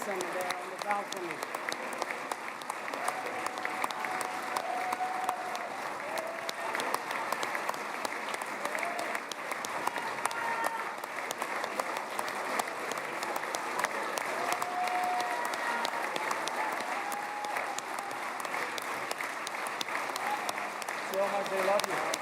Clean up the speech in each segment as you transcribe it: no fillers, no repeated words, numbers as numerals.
listen there on the balcony. So much they love you.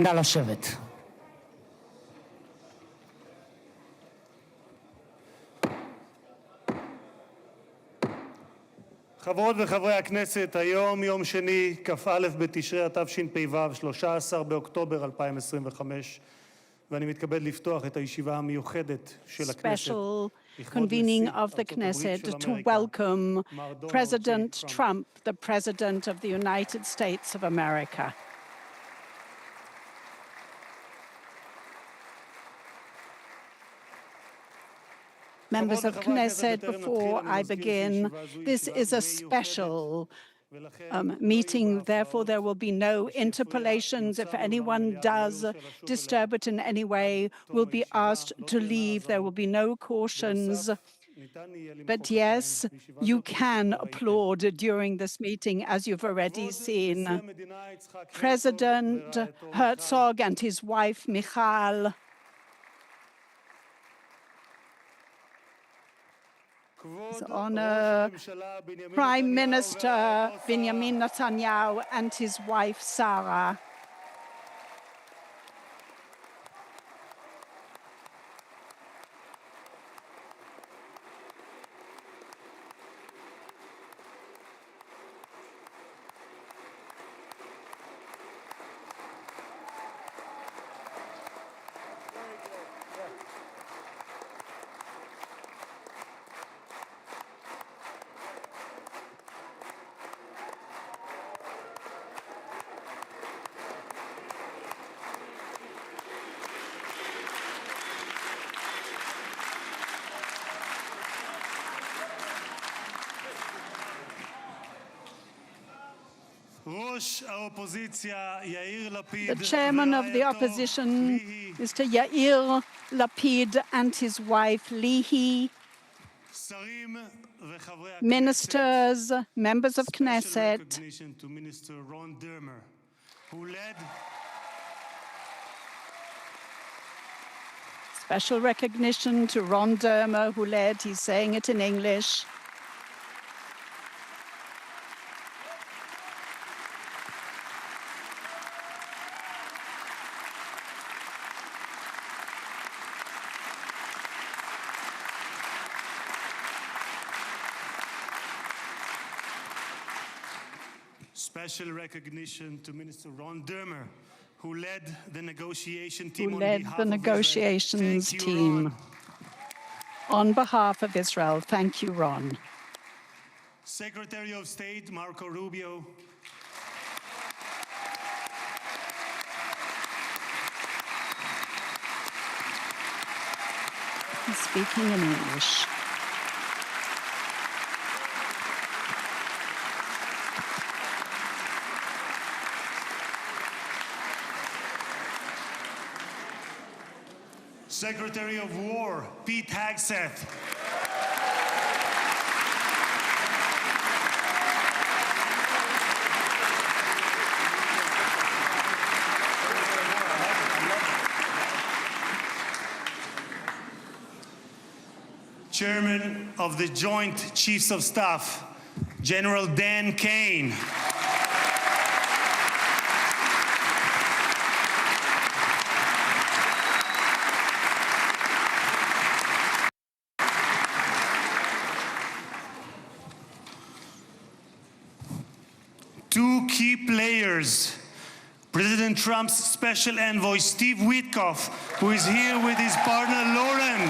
נא לשבת. חברות וחברי הכנסת, היום יום שני, כ"א בתשרי התשפ"ו, 13 באוקטובר 2025, ואני מתכבד לפתוח את הישיבה המיוחדת של הכנסת. Special convening of the Knesset to welcome President Trump, the President of the United States of America. Members of Knesset, before I begin, this is a special meeting. Therefore, there will be no interpolations. If anyone does disturb it in any way, will be asked to leave. There will be no cautions. But yes, you can applaud during this meeting, as you've already seen. President Herzog and his wife, Michal, His Honor, Prime Minister Benjamin Netanyahu and his wife Sarah. The chairman of the opposition, Mr. Yair Lapid, and his wife, Lihi, ministers, members of Knesset, special recognition to Ron Dermer, who led, he's saying it in English, Special recognition to Minister Ron Dermer, who led the negotiations team on behalf of Israel. Thank you, Ron. Secretary of State Marco Rubio, He's speaking in English. Secretary of War Pete Hegseth, Chairman of the Joint Chiefs of Staff General Dan Kane, two key players, President Trump's special envoy, Steve Witkoff, who is here with his partner, Lauren.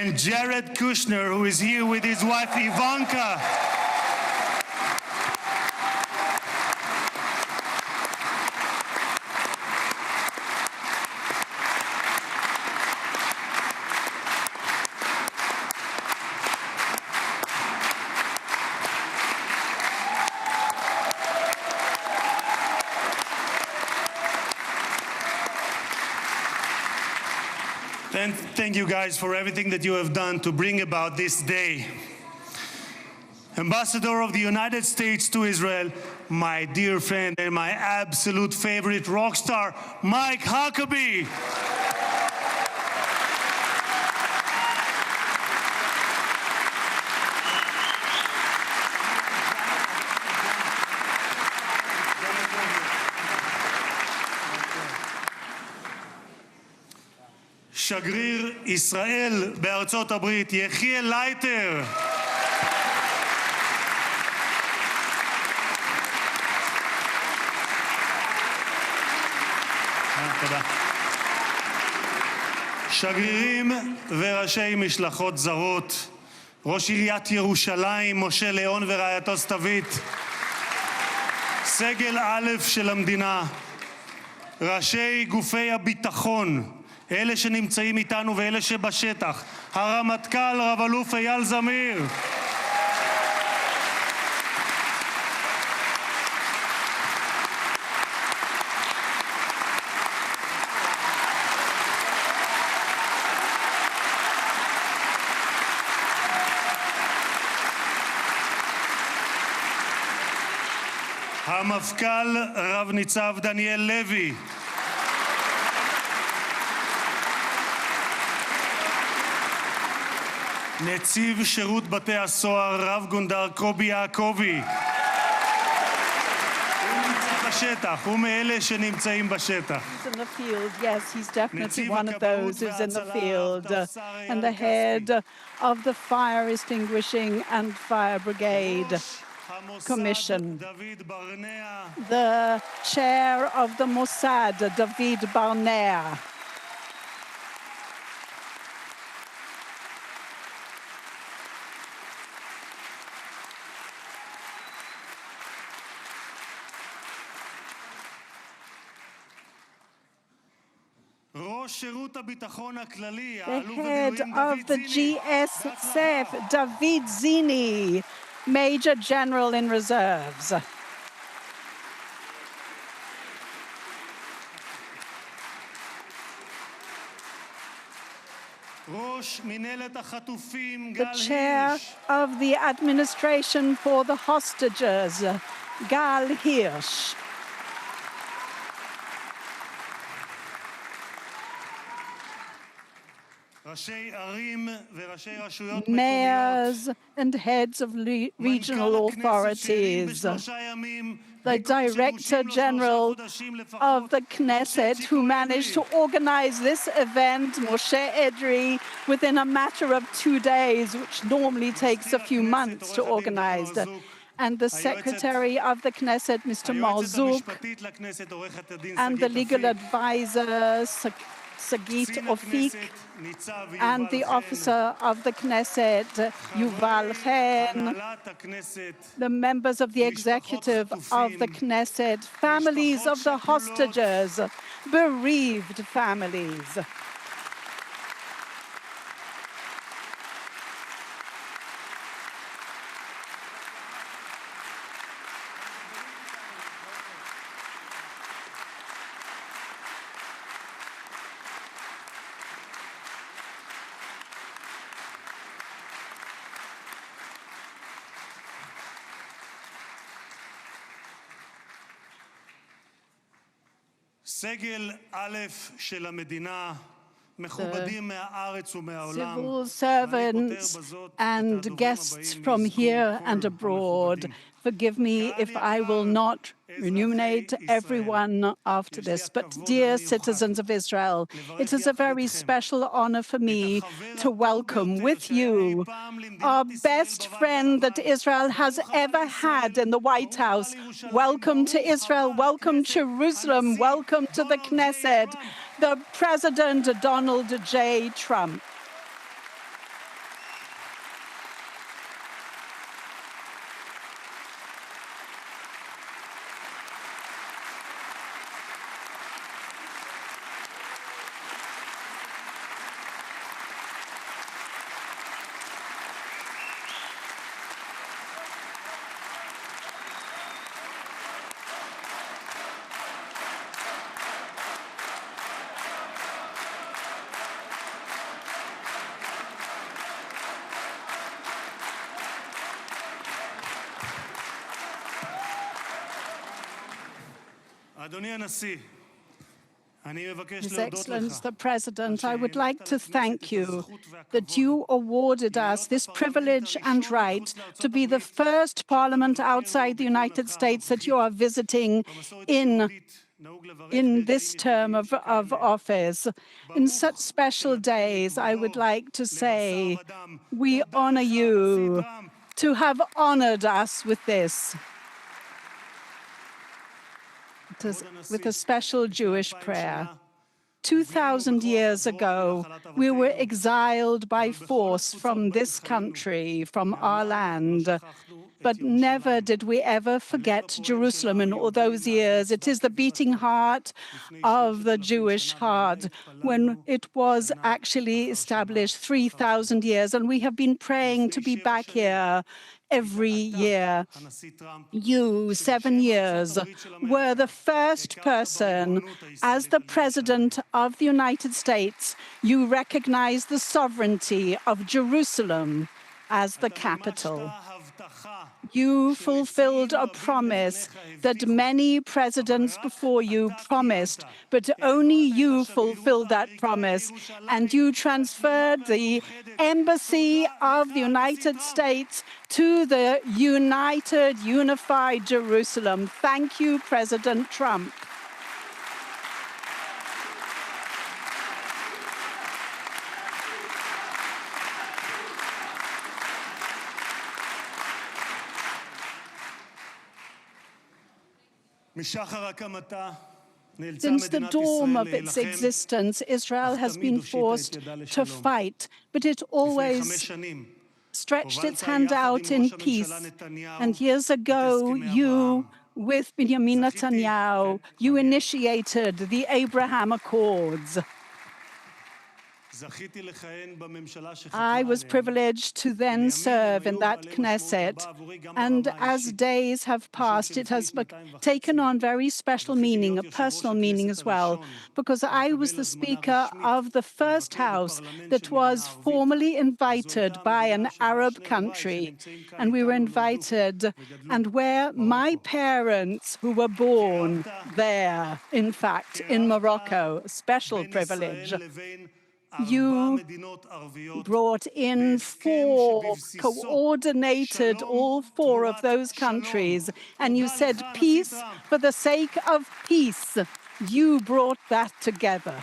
and Jared Kushner, who is here with his wife Ivanka. And thank you guys for everything that you have done to bring about this day. Ambassador of the United States to Israel, my dear friend and my absolute favorite rock star, Mike Huckabee. שגריר ישראל בארצות הברית, יחיאל לייטר. תודה. שגרירים וראשי משלחות זרות, ראש עיריית ירושלים, משה ליאון ורעייתו סתווית, סגל א' של המדינה, ראשי גופי הביטחון, אלה שנמצאים איתנו ואלה שבשטח, הרמטכ"ל רב-אלוף אייל זמיר, המפכ"ל רב ניצב דניאל לוי, נציב שירות בתי הסוהר רב גונדר קובי יעקבי. הוא נמצא בשטח, הוא מאלה שנמצאים בשטח. He's in the field, yes, he's definitely one of those who's in the field. And the head of the Fire Extinguishing and Fire Brigade Commission. The chair of the Mossad, David Barnea. The head of the GSF, David Zini, Major General in Reserves. The chair of the Administration for the Hostages, Gal Hirsch. Mayors and heads of regional authorities, the Director General of the Knesset, who managed to organize this event, Moshe Edrei, within a matter of 2 days, which normally takes a few months to organize. And the Secretary of the Knesset, Mr. Marzouk, and the legal advisor, Sagit Ofik, and the officer of the Knesset, Yuval Chen, the members of the executive of the Knesset, families of the hostages, bereaved families. סגל א' של המדינה, מכובדים מהארץ ומהעולם. Civil servants and guests from here and abroad, forgive me if I will not enumerate everyone after this, but dear citizens of Israel, it is a very special honor for me to welcome with you our best friend that Israel has ever had in the White House. Welcome to Israel, welcome Jerusalem, welcome to the Knesset, the President Donald J. Trump. אדוני הנשיא, אני מבקש His להודות Excellency לך the President, I would שהענקת like to לכנסת thank את you הזכות that והכבוד you awarded us this privilege and right to be the first parliament outside the United States that you are visiting in this term of office. In such special days, I would like to say, we honor you to have honored us with this, with a special Jewish prayer. 2,000 years ago, we were exiled by force from this country, from our land. But never did we ever forget Jerusalem in all those years. It is the beating heart of the Jewish heart when it was actually established 3,000 years. And we have been praying to be back here every year. You, 7 years, were the first person, as the President of the United States, you recognized the sovereignty of Jerusalem as the capital. You fulfilled a promise that many presidents before you promised, but only you fulfilled that promise, and you transferred the embassy of the United States to the unified Jerusalem. Thank you, President Trump. Since the dawn of its existence, Israel has been forced to fight, but it always stretched its hand out in peace. And years ago, you, with Benjamin Netanyahu, you initiated the Abraham Accords. I was privileged to then serve in that Knesset, and as days have passed, it has taken on very special meaning, a personal meaning as well, because I was the Speaker of the first House that was formally invited by an Arab country, and we were invited, and where my parents, who were born there, in fact, in Morocco, a special privilege, you brought in coordinated all four of those countries, and you said, peace for the sake of peace. You brought that together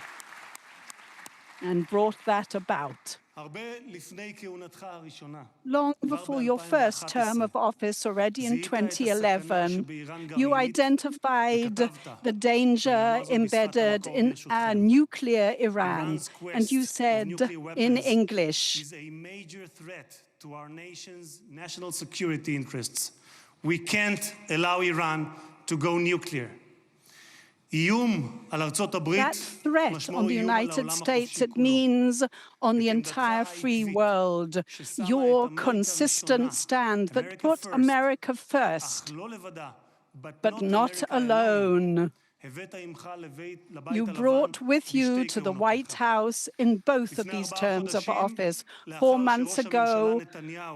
and brought that about. Long before your first term of office, already in 2011, you identified the danger embedded in a nuclear Iran, and you said in English, is a major threat to our nation's national security interests. We can't allow Iran to go nuclear. That threat on the United States, it means on the entire free world, your consistent stand that put America first, but not alone. You brought with you to the White House in both of these terms of office. 4 months ago,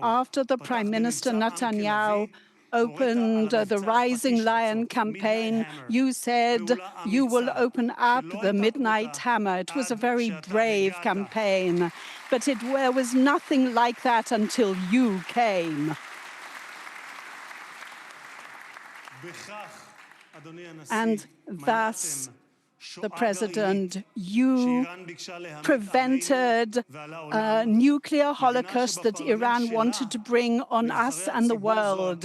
after the Prime Minister Netanyahu opened the Rising Lion campaign, you said you will open up the Midnight Hammer. It was a very brave campaign, but there was nothing like that until you came. And thus, the President, you prevented a nuclear holocaust that Iran wanted to bring on us and the world.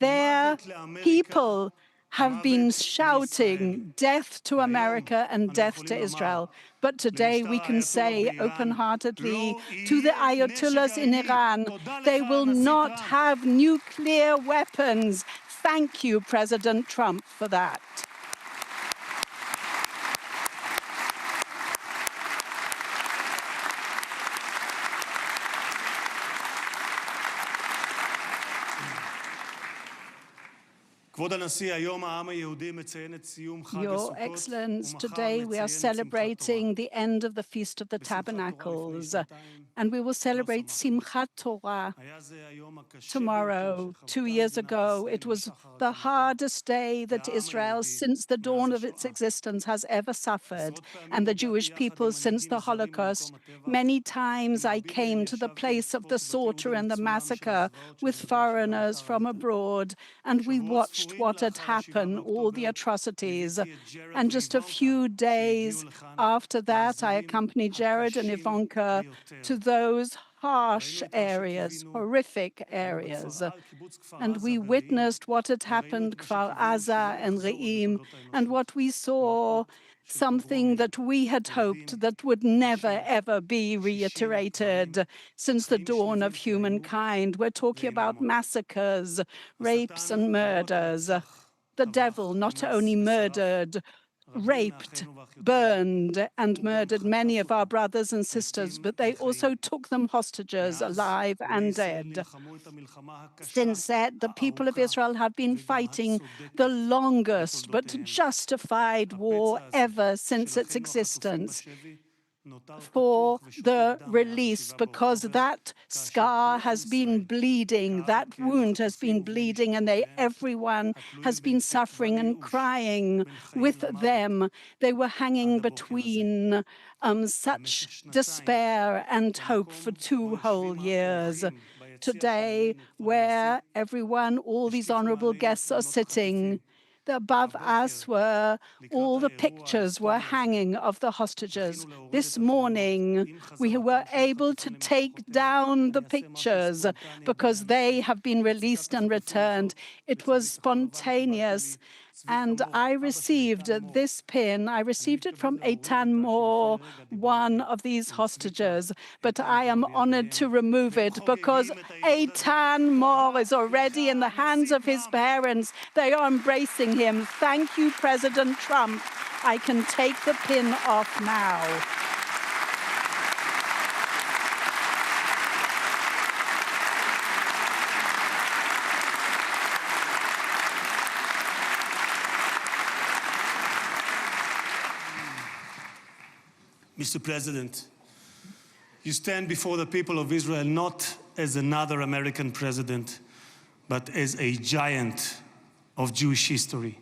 Their people have been shouting death to America and death to Israel. But today we can say open-heartedly to the Ayatollahs in Iran, they will not have nuclear weapons. Thank you, President Trump, for that. Your Excellency, today we are celebrating the end of the Feast of the Tabernacles. and we will celebrate Simchat Torah tomorrow. 2 years ago, it was the hardest day that Israel, since the dawn of its existence, has ever suffered, and the Jewish people since the Holocaust. Many times I came to the place of the slaughter and the massacre with foreigners from abroad, and we watched what had happened, all the atrocities. And just a few days after that, I accompanied Jared and Ivanka to those harsh areas, horrific areas. And we witnessed what had happened, Kfar Aza and Re'im, and what we saw, something that we had hoped that would never, ever be reiterated since the dawn of humankind. We're talking about massacres, rapes, and murders. The devil not only murdered, raped, burned, and murdered many of our brothers and sisters, but they also took them hostages, alive and dead. Since that, the people of Israel have been fighting the longest but justified war ever since its existence for the release, because that scar has been bleeding, that wound has been bleeding, and everyone has been suffering and crying with them. They were hanging between such despair and hope for 2 whole years. Today, where everyone, all these honorable guests are sitting, above us were all the pictures were hanging of the hostages. This morning, we were able to take down the pictures because they have been released and returned. It was spontaneous. And I received this pin. I received it from Eitan Mor, one of these hostages. But I am honored to remove it because Eitan Mor is already in the hands of his parents. They are embracing him. Thank you, President Trump. I can take the pin off now. Mr. President, you stand before the people of Israel not as another American president, but as a giant of Jewish history,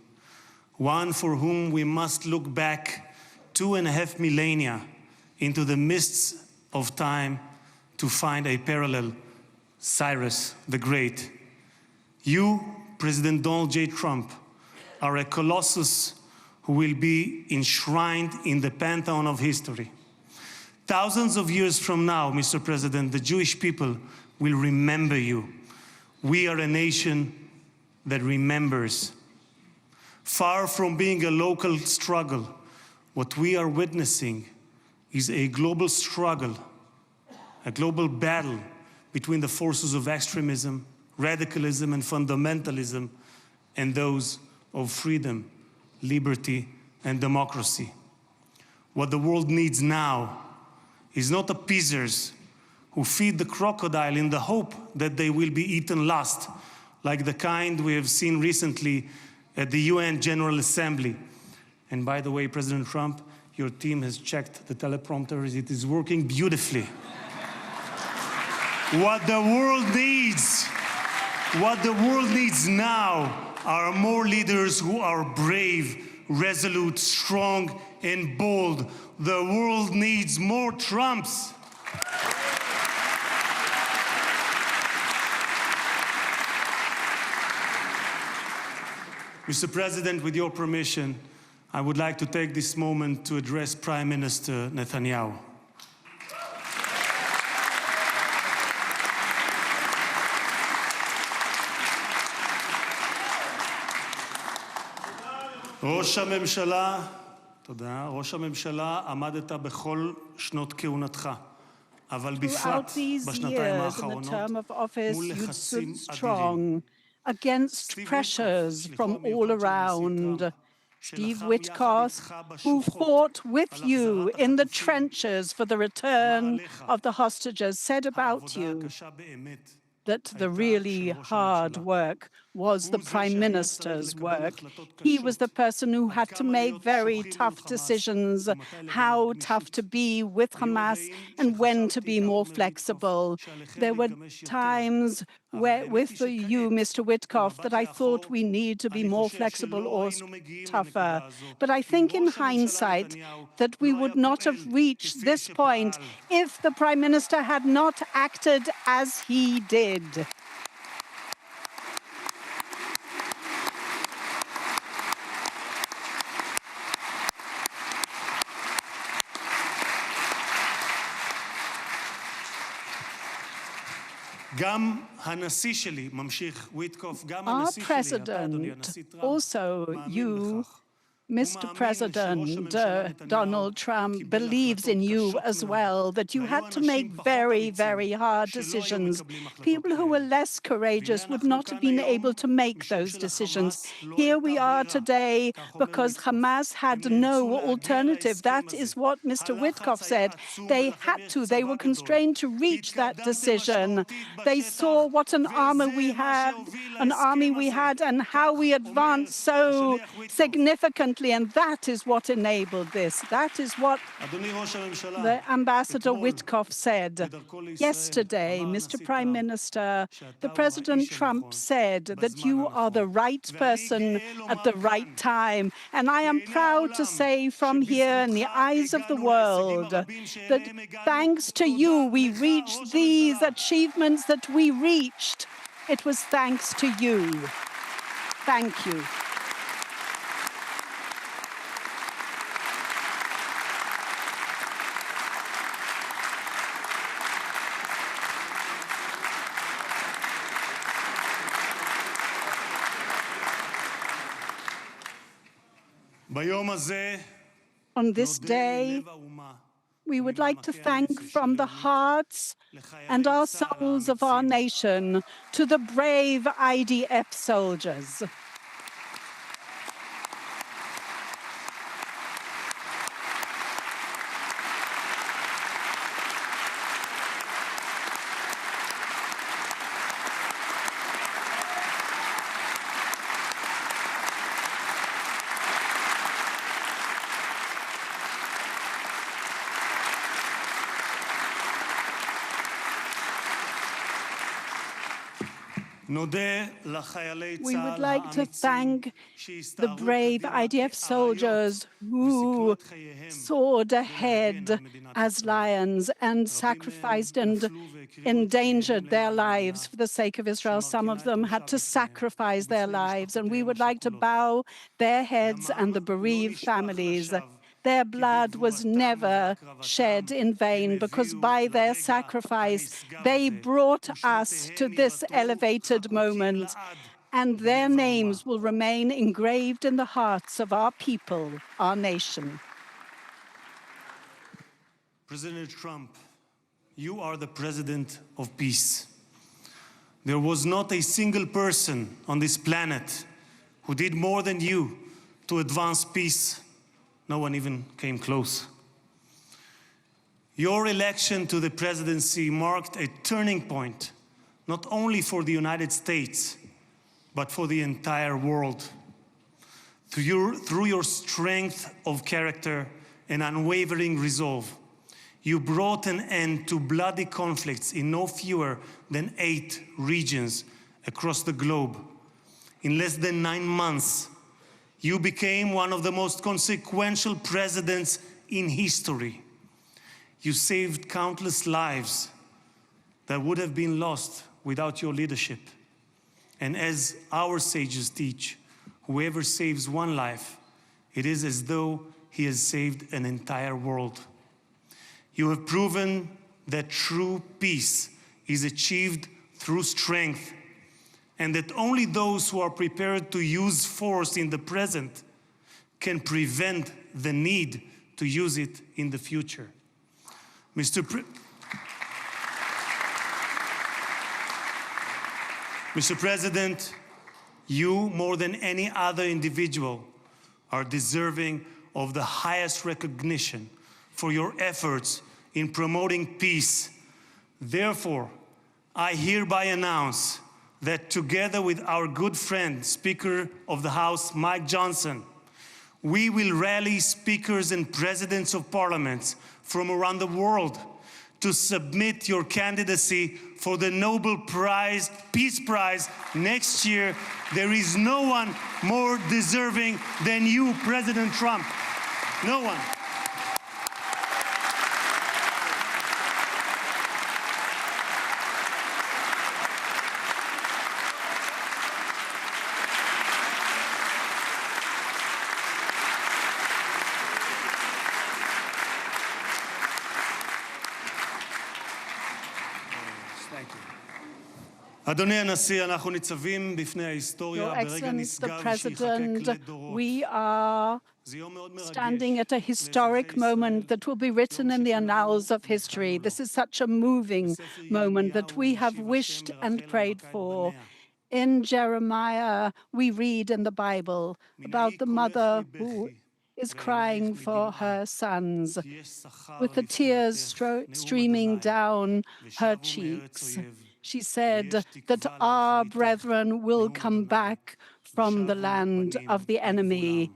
one for whom we must look back 2.5 millennia into the mists of time to find a parallel, Cyrus the Great. You, President Donald J. Trump, are a colossus who will be enshrined in the pantheon of history. Thousands of years from now, Mr. President, the Jewish people will remember you. We are a nation that remembers. Far from being a local struggle, what we are witnessing is a global struggle, a global battle between the forces of extremism, radicalism, and fundamentalism, and those of freedom, liberty, and democracy. What the world needs now is not appeasers who feed the crocodile in the hope that they will be eaten last, like the kind we have seen recently at the UN General Assembly. And by the way, President Trump, your team has checked the teleprompters. It is working beautifully. What the world needs now are more leaders who are brave, resolute, strong, and bold. The world needs more Trumps. Mr. President, with your permission, I would like to take this moment to address Prime Minister Netanyahu. ראש הממשלה, תודה. ראש הממשלה, עמדת בכל שנות כהונתך, אבל בפרט בשנתיים האחרונות מול לחצים אדירים. Against pressures from all around. Steve Witkoff, who fought with you in the trenches for the return of the hostages, said about you, that the really hard work was the Prime Minister's work. He was the person who had to make very tough decisions, how tough to be with Hamas and when to be more flexible. There were times where, with you, Mr. Witkoff, that I thought we need to be more flexible or tougher. But I think in hindsight that we would not have reached this point if the Prime Minister had not acted as he did. Our president, also you, Mr. President, Donald Trump believes in you as well, that you had to make very, very hard decisions. People who were less courageous would not have been able to make those decisions. Here we are today because Hamas had no alternative. That is what Mr. Witkoff said. They had to. They were constrained to reach that decision. They saw what an army we had, and how we advanced so significantly. And that is what enabled this. That is what the Ambassador Witkoff said. Yesterday, Mr. Prime Minister, the President Trump said that you are the right person at the right time. And I am proud to say from here in the eyes of the world that thanks to you, we reached these achievements that we reached. It was thanks to you. Thank you. On this day, we would like to thank from the hearts and our souls of our nation to the brave IDF soldiers. We would like to thank the brave IDF soldiers who soared ahead as lions and sacrificed and endangered their lives for the sake of Israel. Some of them had to sacrifice their lives, and we would like to bow their heads and the bereaved families. Their blood was never shed in vain, because by their sacrifice, they brought us to this elevated moment, and their names will remain engraved in the hearts of our people, our nation. President Trump, you are the president of peace. There was not a single person on this planet who did more than you to advance peace. No one even came close. Your election to the presidency marked a turning point, not only for the United States, but for the entire world. Through your strength of character and unwavering resolve, you brought an end to bloody conflicts in no fewer than 8 regions across the globe. In less than 9 months, you became one of the most consequential presidents in history. You saved countless lives that would have been lost without your leadership. And as our sages teach, whoever saves one life, it is as though he has saved an entire world. You have proven that true peace is achieved through strength, and that only those who are prepared to use force in the present can prevent the need to use it in the future. Mr. President, you, more than any other individual, are deserving of the highest recognition for your efforts in promoting peace. Therefore, I hereby announce that together with our good friend, Speaker of the House, Mike Johnson, we will rally speakers and presidents of parliaments from around the world to submit your candidacy for the Nobel Prize, Peace Prize next year. There is no one more deserving than you, President Trump. No one. אדוני הנשיא, אנחנו ניצבים בפני ההיסטוריה Your ברגע Excellency, the נשגב שיחקק President, לדורות. we are זה יום מאוד מרגש standing at a historic moment that will be written in the annals of history. This is such a moving moment that we have wished and prayed for. In Jeremiah, we read in the Bible about the mother who is crying for her sons, with the tears streaming down her cheeks. She said that our brethren will come back from the land of the enemy,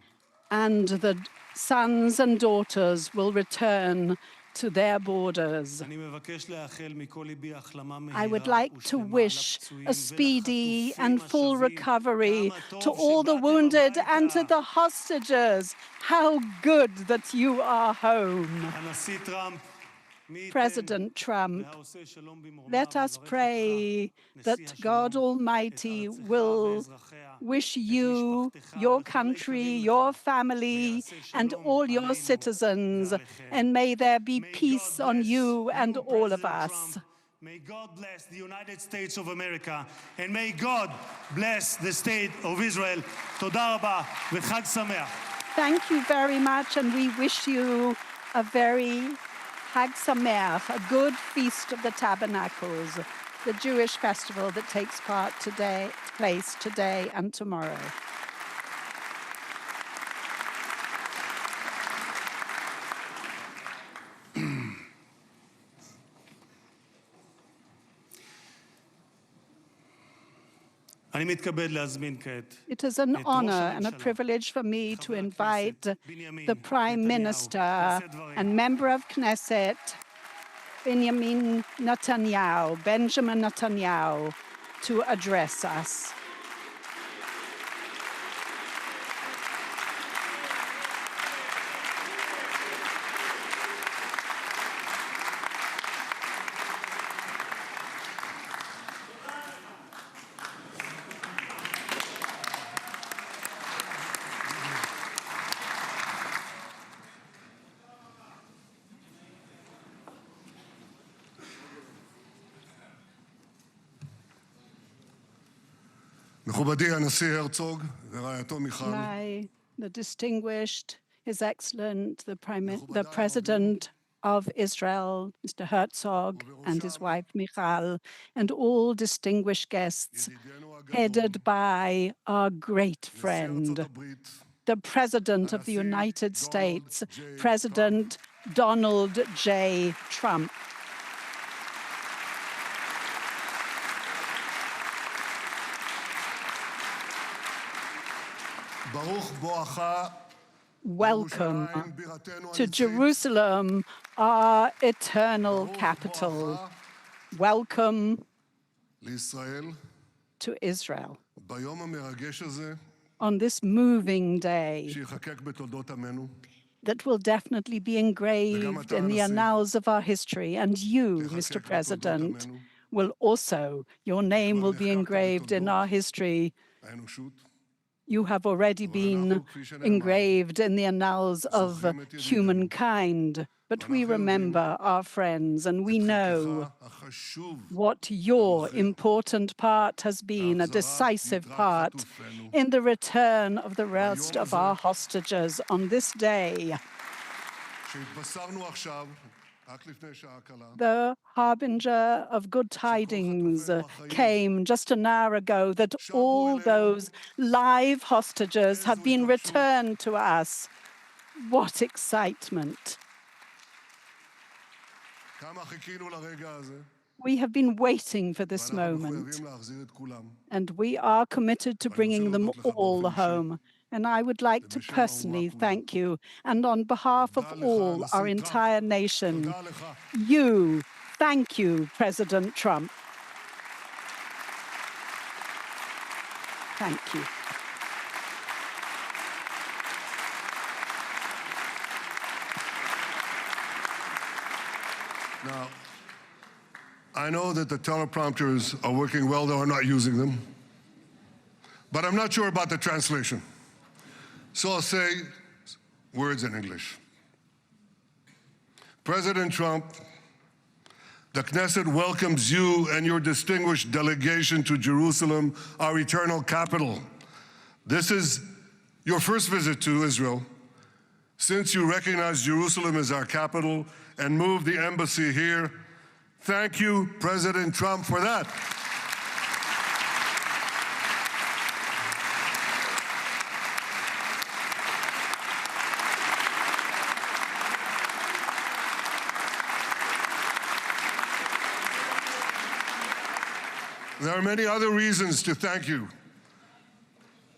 and the sons and daughters will return to their borders. I would like to wish a speedy and full recovery to all the wounded and to the hostages. How good that you are home. President Trump, let us pray that God Almighty will wish you, your country, your family, and all your citizens, and may there be peace on you and all of us. May God bless the United States of America, and may God bless the state of Israel. Toda rabba v'chag sameach. Thank you very much, and we wish you a very Chag Sameach, a good Feast of the Tabernacles, the Jewish festival that takes place today and tomorrow. It is an honor and a privilege for me to invite the Prime Minister and member of Knesset, Benjamin Netanyahu, to address us. The distinguished, His Excellent, the President of Israel, Mr. Herzog, and his wife Michal, and all distinguished guests, headed by our great friend, the President of the United States, President Donald J. Trump. Welcome to Jerusalem, our eternal capital. Welcome to Israel. On this moving day that will definitely be engraved in the annals of our history, and you, Mr. President, will also, your name will be engraved in our history. You have already been engraved in the annals of humankind, but we remember our friends, and we know what your important part has been, a decisive part in the return of the rest of our hostages on this day. The harbinger of good tidings came just an hour ago that all those live hostages have been returned to us. What excitement! We have been waiting for this moment, and we are committed to bringing them all home. And I would like to personally thank you, and on behalf of all, our entire nation, thank you, President Trump. Thank you. Now, I know that the teleprompters are working well, though I'm not using them. But I'm not sure about the translation. So I'll say words in English. President Trump, the Knesset welcomes you and your distinguished delegation to Jerusalem, our eternal capital. This is your first visit to Israel since you recognize Jerusalem as our capital and moved the embassy here. Thank you, President Trump, for that. There are many other reasons to thank you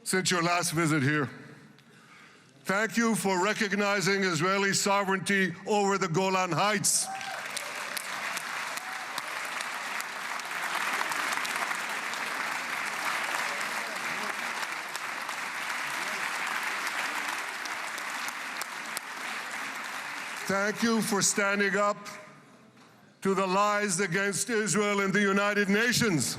since your last visit here. Thank you for recognizing Israeli sovereignty over the Golan Heights. Thank you for standing up to the lies against Israel in the United Nations.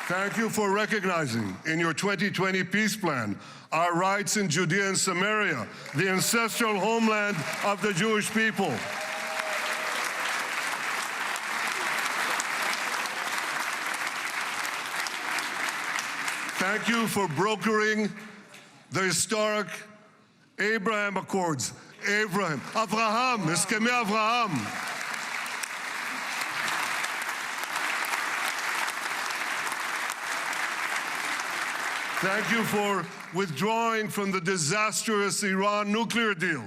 Thank you for recognizing in your 2020 peace plan our rights in Judea and Samaria, the ancestral homeland of the Jewish people. Thank you for brokering the historic Abraham Accords. Abraham, Eskemei Avraham. Thank you for withdrawing from the disastrous Iran nuclear deal.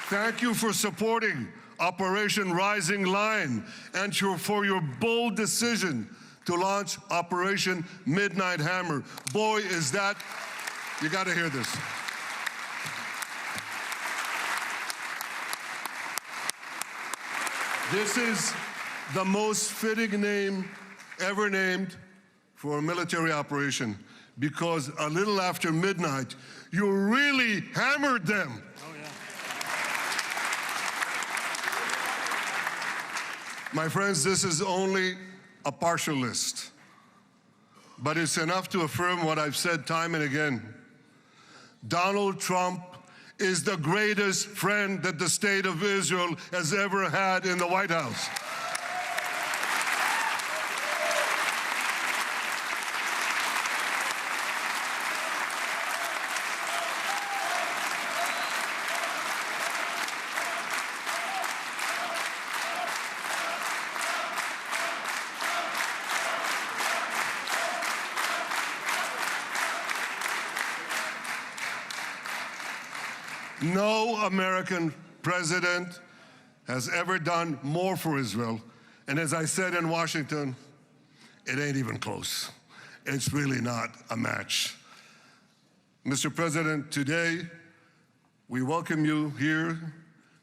Thank you for supporting Operation Rising Lion and for your bold decision to launch Operation Midnight Hammer. Boy, is that, you got to hear this. This is the most fitting name ever named for a military operation, because a little after midnight, you really hammered them. Oh, yeah. My friends, this is only a partial list, but it's enough to affirm what I've said time and again. Donald Trump is the greatest friend that the state of Israel has ever had in the White House. No American president has ever done more for Israel. And as I said in Washington, it ain't even close. It's really not a match. Mr. President, today we welcome you here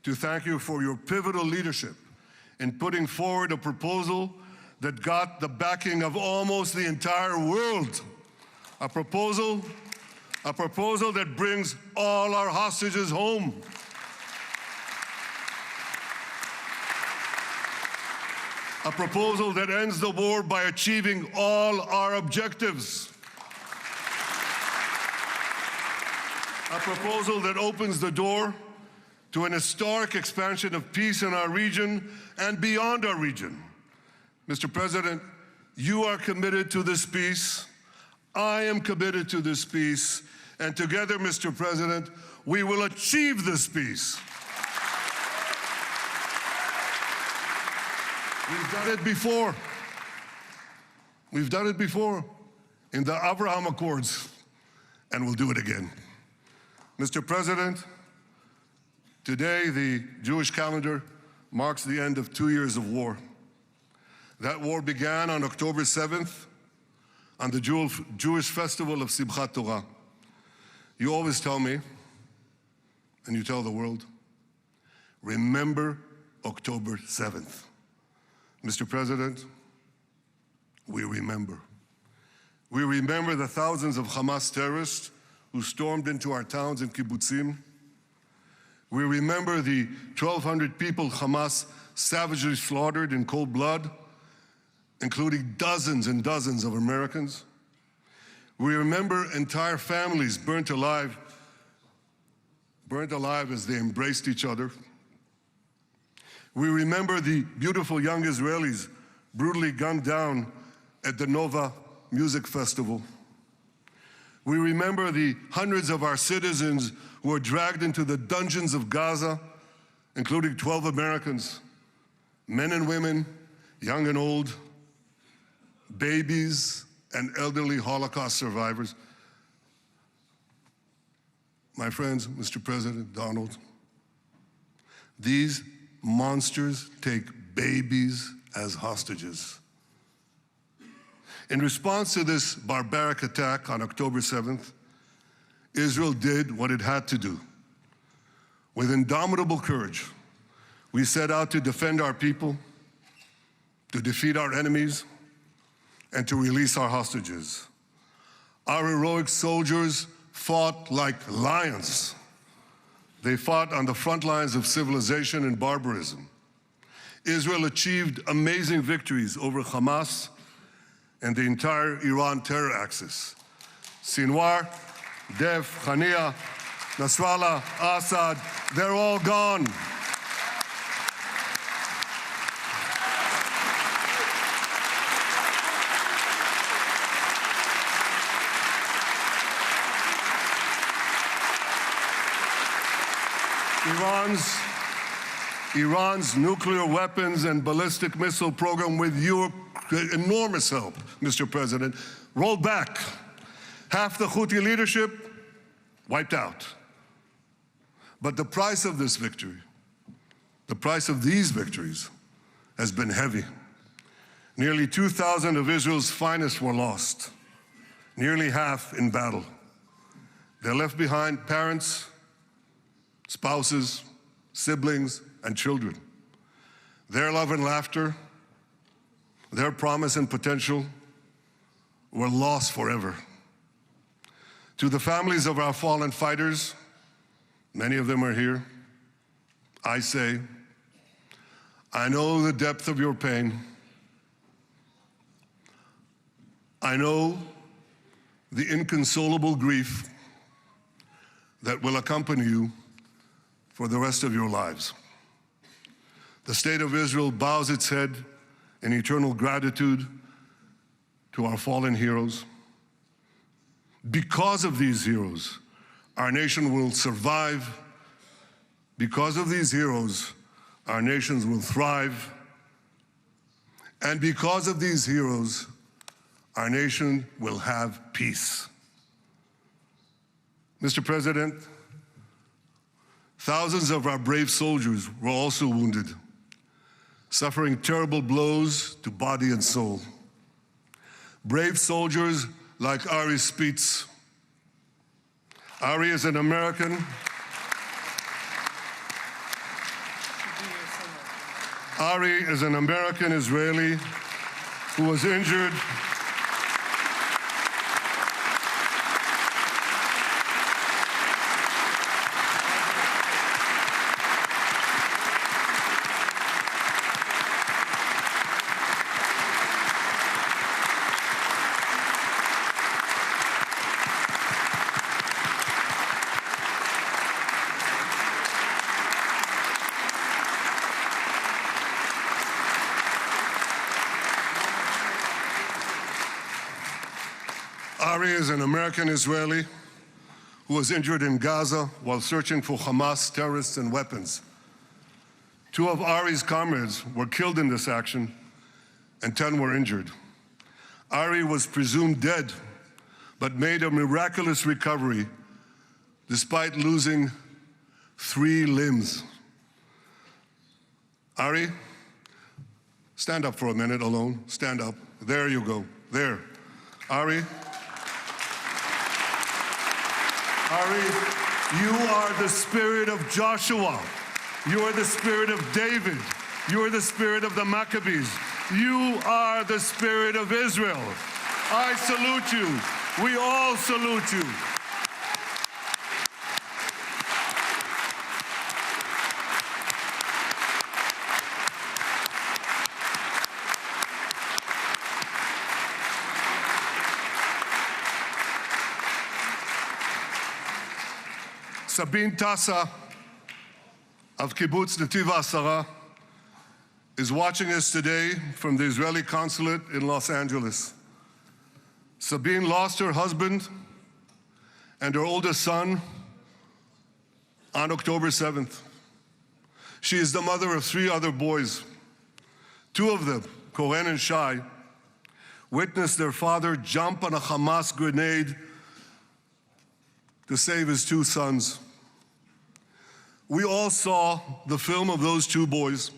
to thank you for your pivotal leadership in putting forward a proposal that got the backing of almost the entire world. A proposal that brings all our hostages home. A proposal that ends the war by achieving all our objectives. A proposal that opens the door to an historic expansion of peace in our region and beyond our region. Mr. President, you are committed to this peace. I am committed to this peace. And together, Mr. President, we will achieve this peace. We've done it before. We've done it before in the Abraham Accords, and we'll do it again. Mr. President, today the Jewish calendar marks the end of 2 years of war. That war began on October 7th, on the Jewish festival of Simchat Torah. You always tell me, and you tell the world, remember October 7th. Mr. President, we remember. We remember the thousands of Hamas terrorists who stormed into our towns and kibbutzim. We remember the 1,200 people Hamas savagely slaughtered in cold blood, including dozens and dozens of Americans. We remember entire families burnt alive as they embraced each other. We remember the beautiful young Israelis brutally gunned down at the Nova Music Festival. We remember the hundreds of our citizens who were dragged into the dungeons of Gaza, including 12 Americans, men and women, young and old, babies and elderly Holocaust survivors. My friends, Mr. President, Donald, these monsters take babies as hostages. In response to this barbaric attack on October 7th, Israel did what it had to do. With indomitable courage, we set out to defend our people, to defeat our enemies, and to release our hostages. Our heroic soldiers fought like lions. They fought on the front lines of civilization and barbarism. Israel achieved amazing victories over Hamas and the entire Iran terror axis. Sinwar, Dev, Hania, Nasrallah, Assad, they're all gone. Iran's nuclear weapons and ballistic missile program, with your enormous help, Mr. President, rolled back. Half the Houthi leadership wiped out. But the price of this victory, the price of these victories, has been heavy. Nearly 2,000 of Israel's finest were lost, nearly half in battle. They left behind parents, spouses, siblings, and children. Their love and laughter, their promise and potential were lost forever. To the families of our fallen fighters, many of them are here, I say, I know the depth of your pain. I know the inconsolable grief that will accompany you for the rest of your lives. The state of Israel bows its head in eternal gratitude to our fallen heroes. Because of these heroes, our nation will survive. Because of these heroes, our nations will thrive. And because of these heroes, our nation will have peace. Mr. President, thousands of our brave soldiers were also wounded, suffering terrible blows to body and soul. Brave soldiers like Ari Spitz. Ari is an American. Ari is an American Israeli who was injured Ari is an American Israeli who was injured in Gaza while searching for Hamas terrorists and weapons. 2 of Ari's comrades were killed in this action, and 10 were injured. Ari was presumed dead, but made a miraculous recovery despite losing 3 limbs. Ari, stand up for a minute alone. Stand up. There you go. There. Ari. Ari, you are the spirit of Joshua. You are the spirit of David. You are the spirit of the Maccabees. You are the spirit of Israel. I salute you. We all salute you. Sabine Tassa of Kibbutz Netiv HaAsara is watching us today from the Israeli consulate in Los Angeles. Sabine lost her husband and her oldest son on October 7th. She is the mother of 3 other boys. 2 of them, Koren and Shai, witnessed their father jump on a Hamas grenade to save his 2 sons. We all saw the film of those 2 boys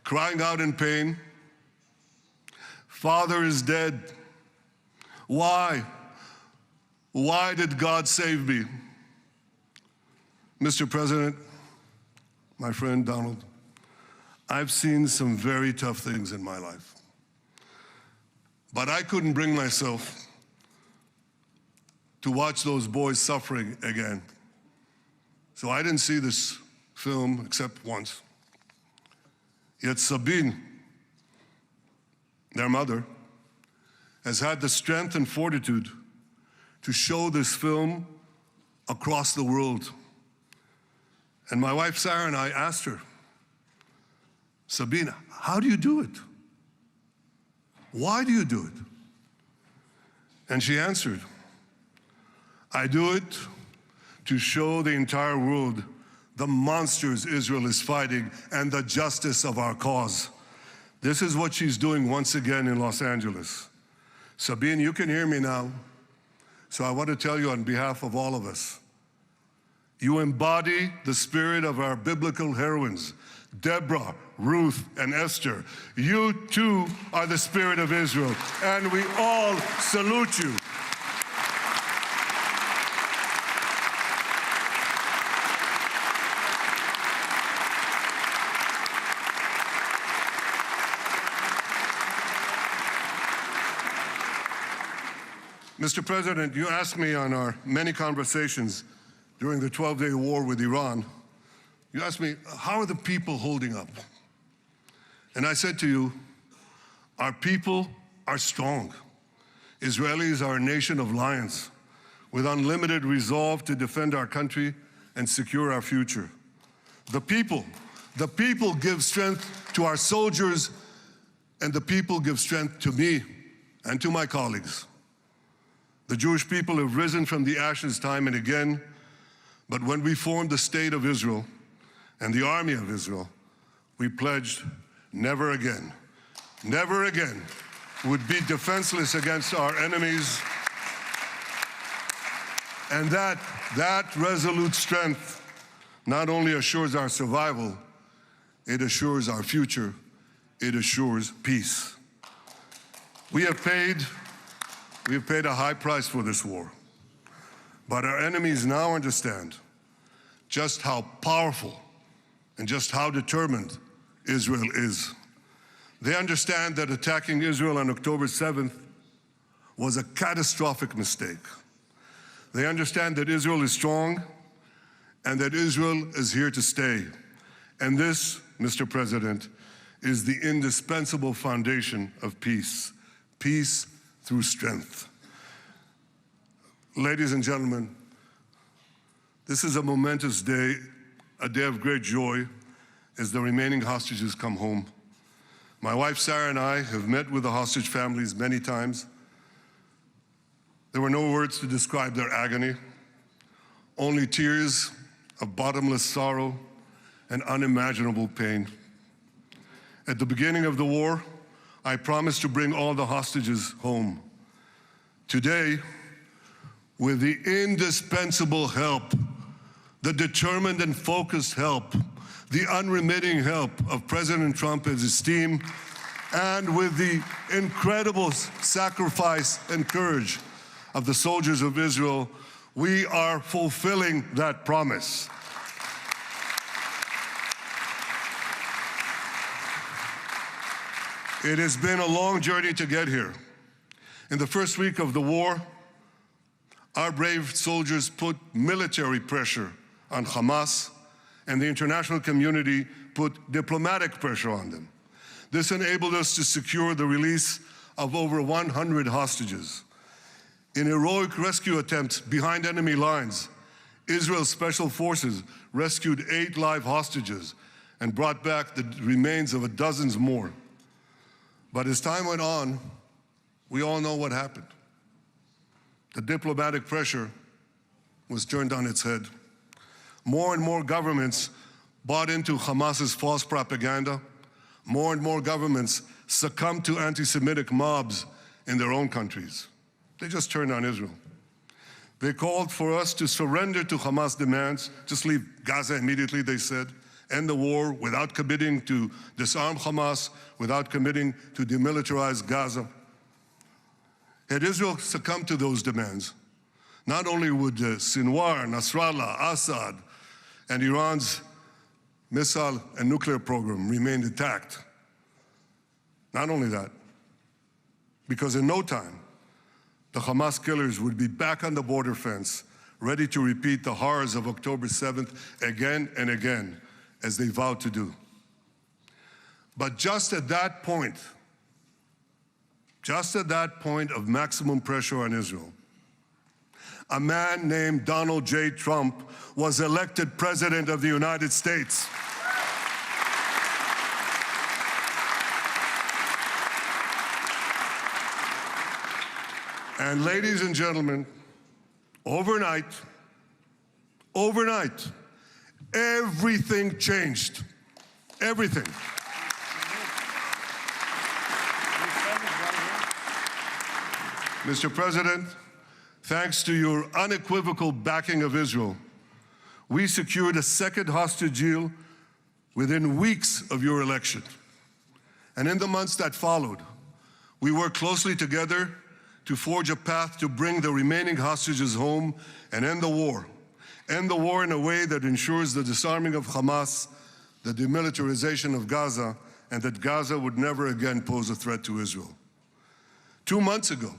crying out in pain, "Father is dead. Why? Why did God save me?" Mr. President, my friend Donald, I've seen some very tough things in my life, but I couldn't bring myself to watch those boys suffering again. So I didn't see this film except once. Yet Sabine, their mother, has had the strength and fortitude to show this film across the world. And my wife Sarah and I asked her, "Sabine, how do you do it? Why do you do it?" And she answered, "I do it to show the entire world the monsters Israel is fighting and the justice of our cause." This is what she's doing once again in Los Angeles. Sabine, you can hear me now, so I want to tell you on behalf of all of us, you embody the spirit of our biblical heroines, Deborah, Ruth, and Esther. You too are the spirit of Israel, and we all salute you. Mr. President, you asked me on our many conversations during the 12-day war with Iran, you asked me, how are the people holding up? And I said to you, our people are strong. Israelis are a nation of lions with unlimited resolve to defend our country and secure our future. The people give strength to our soldiers, and the people give strength to me and to my colleagues. The Jewish people have risen from the ashes time and again, but when we formed the State of Israel and the Army of Israel, we pledged never again would be defenseless against our enemies. And that resolute strength not only assures our survival, it assures our future, it assures peace. We have paid a high price for this war, but our enemies now understand just how powerful and just how determined Israel is. They understand that attacking Israel on October 7th was a catastrophic mistake. They understand that Israel is strong and that Israel is here to stay. And this, Mr. President, is the indispensable foundation of peace. Peace through strength. Ladies and gentlemen, this is a momentous day, a day of great joy as the remaining hostages come home. My wife Sarah and I have met with the hostage families many times. There were no words to describe their agony, only tears of bottomless sorrow and unimaginable pain. At the beginning of the war, I promised to bring all the hostages home. Today, with the indispensable help, the determined and focused help, the unremitting help of President Trump and his team, and with the incredible sacrifice and courage of the soldiers of Israel, we are fulfilling that promise. It has been a long journey to get here. In the first week of the war, our brave soldiers put military pressure on Hamas, and the international community put diplomatic pressure on them. This enabled us to secure the release of over 100 hostages. In heroic rescue attempts behind enemy lines, Israel's special forces rescued 8 live hostages and brought back the remains of dozens more. But as time went on, we all know what happened. The diplomatic pressure was turned on its head. More and more governments bought into Hamas's false propaganda. More and more governments succumbed to anti-Semitic mobs in their own countries. They just turned on Israel. They called for us to surrender to Hamas demands, just leave Gaza immediately, they said, end the war without committing to disarm Hamas, without committing to demilitarize Gaza. Had Israel succumbed to those demands, not only would Sinwar, Nasrallah, Assad, and Iran's missile and nuclear program remain intact. Not only that, because in no time, the Hamas killers would be back on the border fence, ready to repeat the horrors of October 7th again and again, as they vowed to do. But just at that point of maximum pressure on Israel, a man named Donald J. Trump was elected President of the United States. And ladies and gentlemen, overnight, everything changed. Everything. Mr. President, thanks to your unequivocal backing of Israel, we secured a second hostage deal within weeks of your election. And in the months that followed, we worked closely together to forge a path to bring the remaining hostages home and end the war. End the war in a way that ensures the disarming of Hamas, the demilitarization of Gaza, and that Gaza would never again pose a threat to Israel. 2 months ago,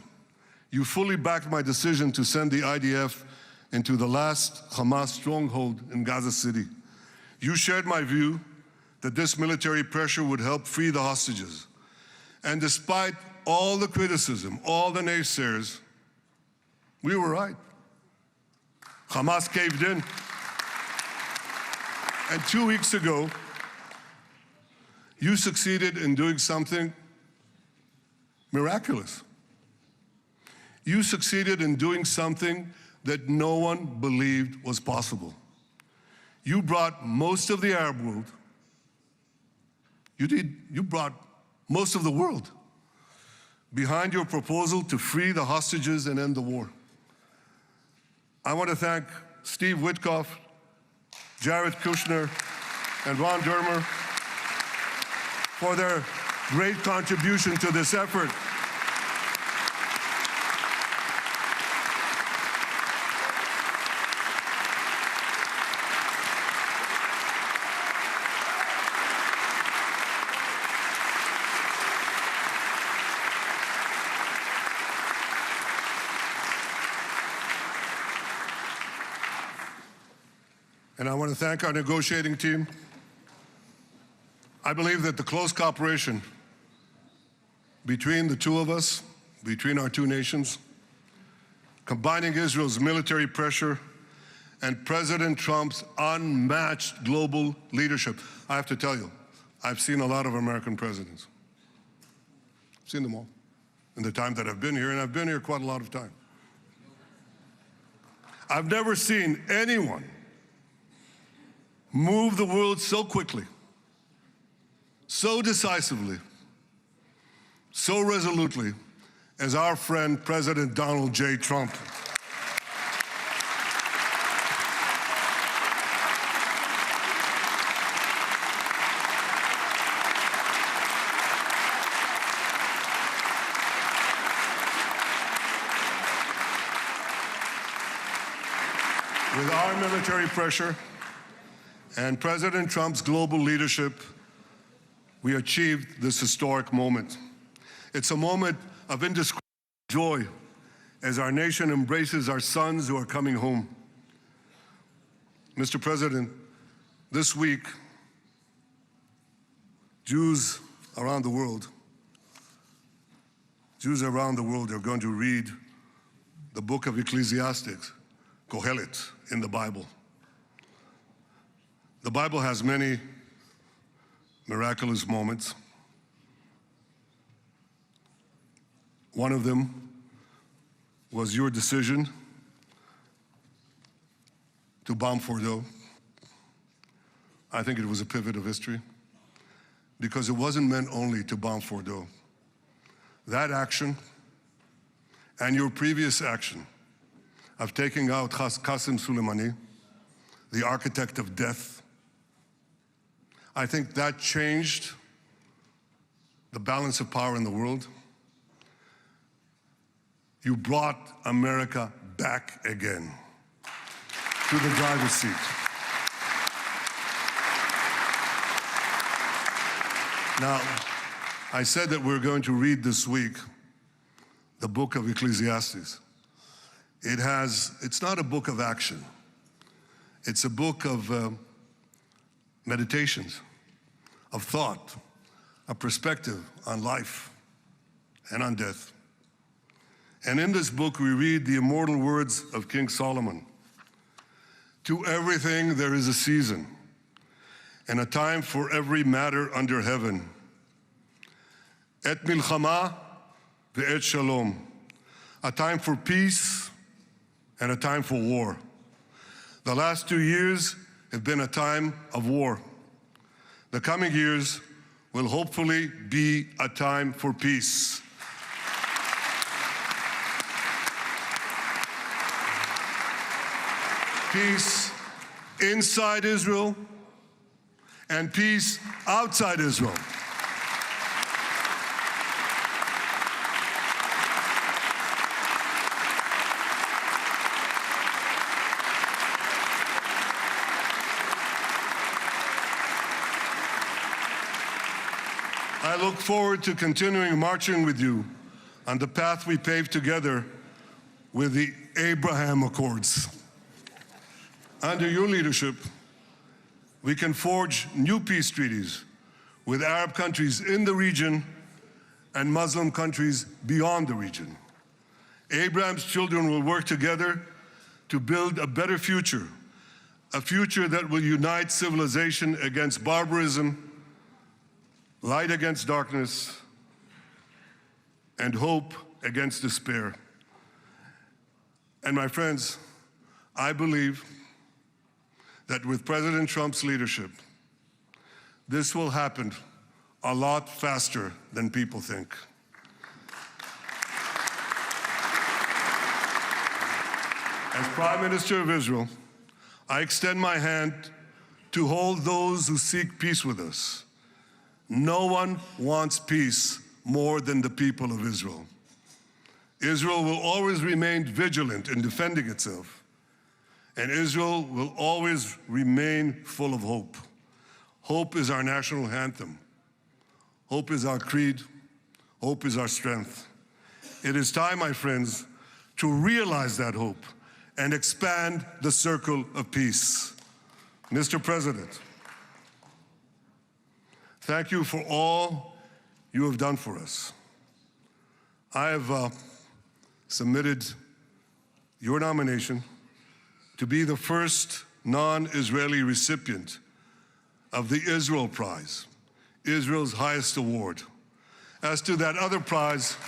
you fully backed my decision to send the IDF into the last Hamas stronghold in Gaza City. You shared my view that this military pressure would help free the hostages. And despite all the criticism, all the naysayers, we were right. Hamas caved in. And 2 weeks ago, you succeeded in doing something miraculous. You succeeded in doing something that no one believed was possible. You brought most of the Arab world, you brought most of the world behind your proposal to free the hostages and end the war. I want to thank Steve Witkoff, Jared Kushner, and Ron Dermer for their great contribution to this effort. And I want to thank our negotiating team. I believe that the close cooperation between the two of us, between our two nations, combining Israel's military pressure and President Trump's unmatched global leadership. I have to tell you, I've seen a lot of American presidents. I've seen them all in the time that I've been here, and I've been here quite a lot of time. I've never seen anyone moved the world so quickly, so decisively, so resolutely as our friend President Donald J. Trump. With our military pressure and President Trump's global leadership, we achieved this historic moment. It's a moment of indescribable joy as our nation embraces our sons who are coming home. Mr. President, this week, Jews around the world are going to read the book of Ecclesiastes, Kohelet, in the Bible. The Bible has many miraculous moments. One of them was your decision to bomb Fordo. I think it was a pivot of history because it wasn't meant only to bomb Fordo. That action and your previous action of taking out Qasem Soleimani, the architect of death, I think that changed the balance of power in the world. You brought America back again to the driver's seat. Now, I said that we're going to read this week the book of Ecclesiastes. It's not a book of action. It's a book of meditations, of thought, a perspective on life and on death. And in this book, we read the immortal words of King Solomon. To everything there is a season, and a time for every matter under heaven. Et milchama ve'et shalom. A time for peace and a time for war. The last 2 years have been a time of war. The coming years will hopefully be a time for peace. Peace inside Israel and peace outside Israel. I look forward to continuing marching with you on the path we paved together with the Abraham Accords. Under your leadership, we can forge new peace treaties with Arab countries in the region and Muslim countries beyond the region. Abraham's children will work together to build a better future, a future that will unite civilization against barbarism, light against darkness, and hope against despair. And my friends, I believe that with President Trump's leadership, this will happen a lot faster than people think. As Prime Minister of Israel, I extend my hand to hold those who seek peace with us. No one wants peace more than the people of Israel. Israel will always remain vigilant in defending itself, and Israel will always remain full of hope. Hope is our national anthem. Hope is our creed. Hope is our strength. It is time, my friends, to realize that hope and expand the circle of peace. Mr. President, thank you for all you have done for us. I have submitted your nomination to be the first non-Israeli recipient of the Israel Prize, Israel's highest award. As to that other prize,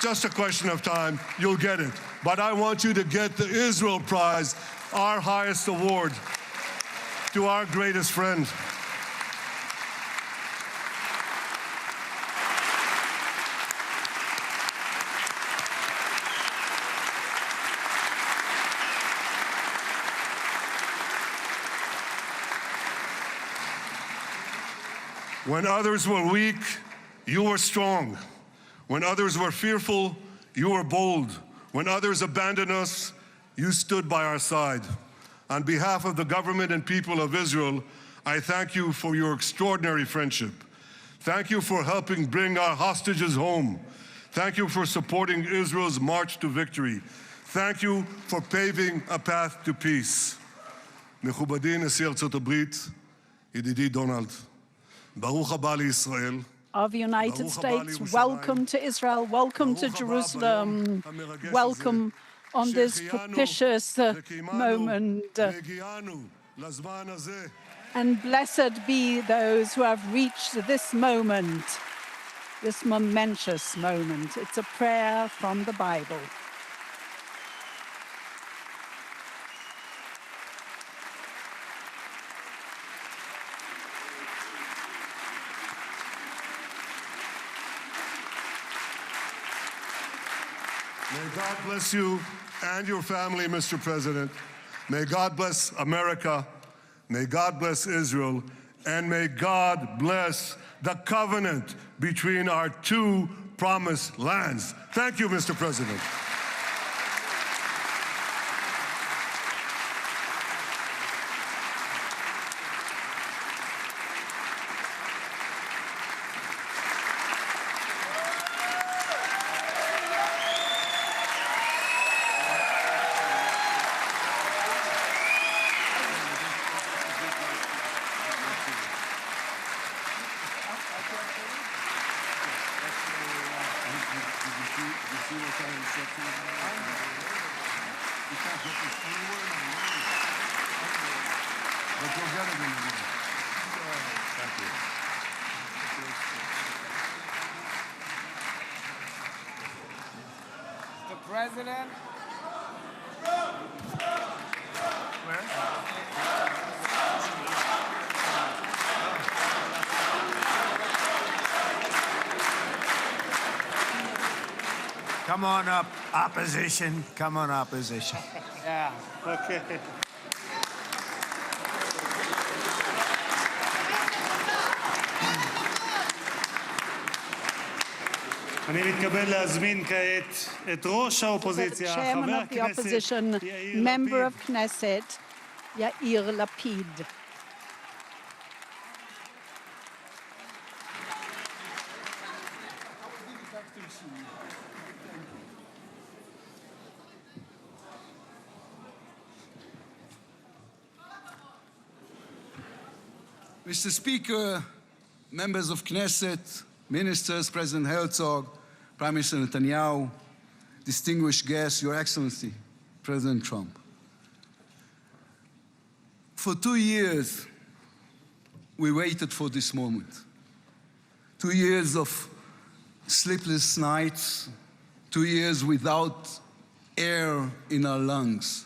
just a question of time, you'll get it. But I want you to get the Israel Prize, our highest award. to our greatest friend. When others were weak, you were strong. When others were fearful, you were bold. When others abandoned us, you stood by our side. On behalf of the government and people of Israel, I thank you for your extraordinary friendship. Thank you for helping bring our hostages home. Thank you for supporting Israel's march to victory. Thank you for paving a path to peace. מכובדי נשיא ארצות הברית, ידידי דונלד, ברוך הבא לישראל. Of the United States, welcome to Israel, welcome to Jerusalem, welcome on this propitious moment. And blessed be those who have reached this moment, this momentous moment. It's a prayer from the Bible. May God bless you and your family, Mr. President. May God bless America. May God bless Israel. And may God bless the covenant between our two promised lands. Thank you, Mr. President. The President. Come on up, opposition. Come on, opposition. Yeah. Okay. אני מתכבד להזמין כעת את ראש האופוזיציה, Chairman חבר of the הכנסת opposition, יאיר member לפיד. of Knesset, Yair Lapid. Mr. Speaker, members of Knesset, ministers, President Herzog, Prime Minister Netanyahu, distinguished guests, Your Excellency, President Trump. For 2 years, we waited for this moment. 2 years of sleepless nights, 2 years without air in our lungs.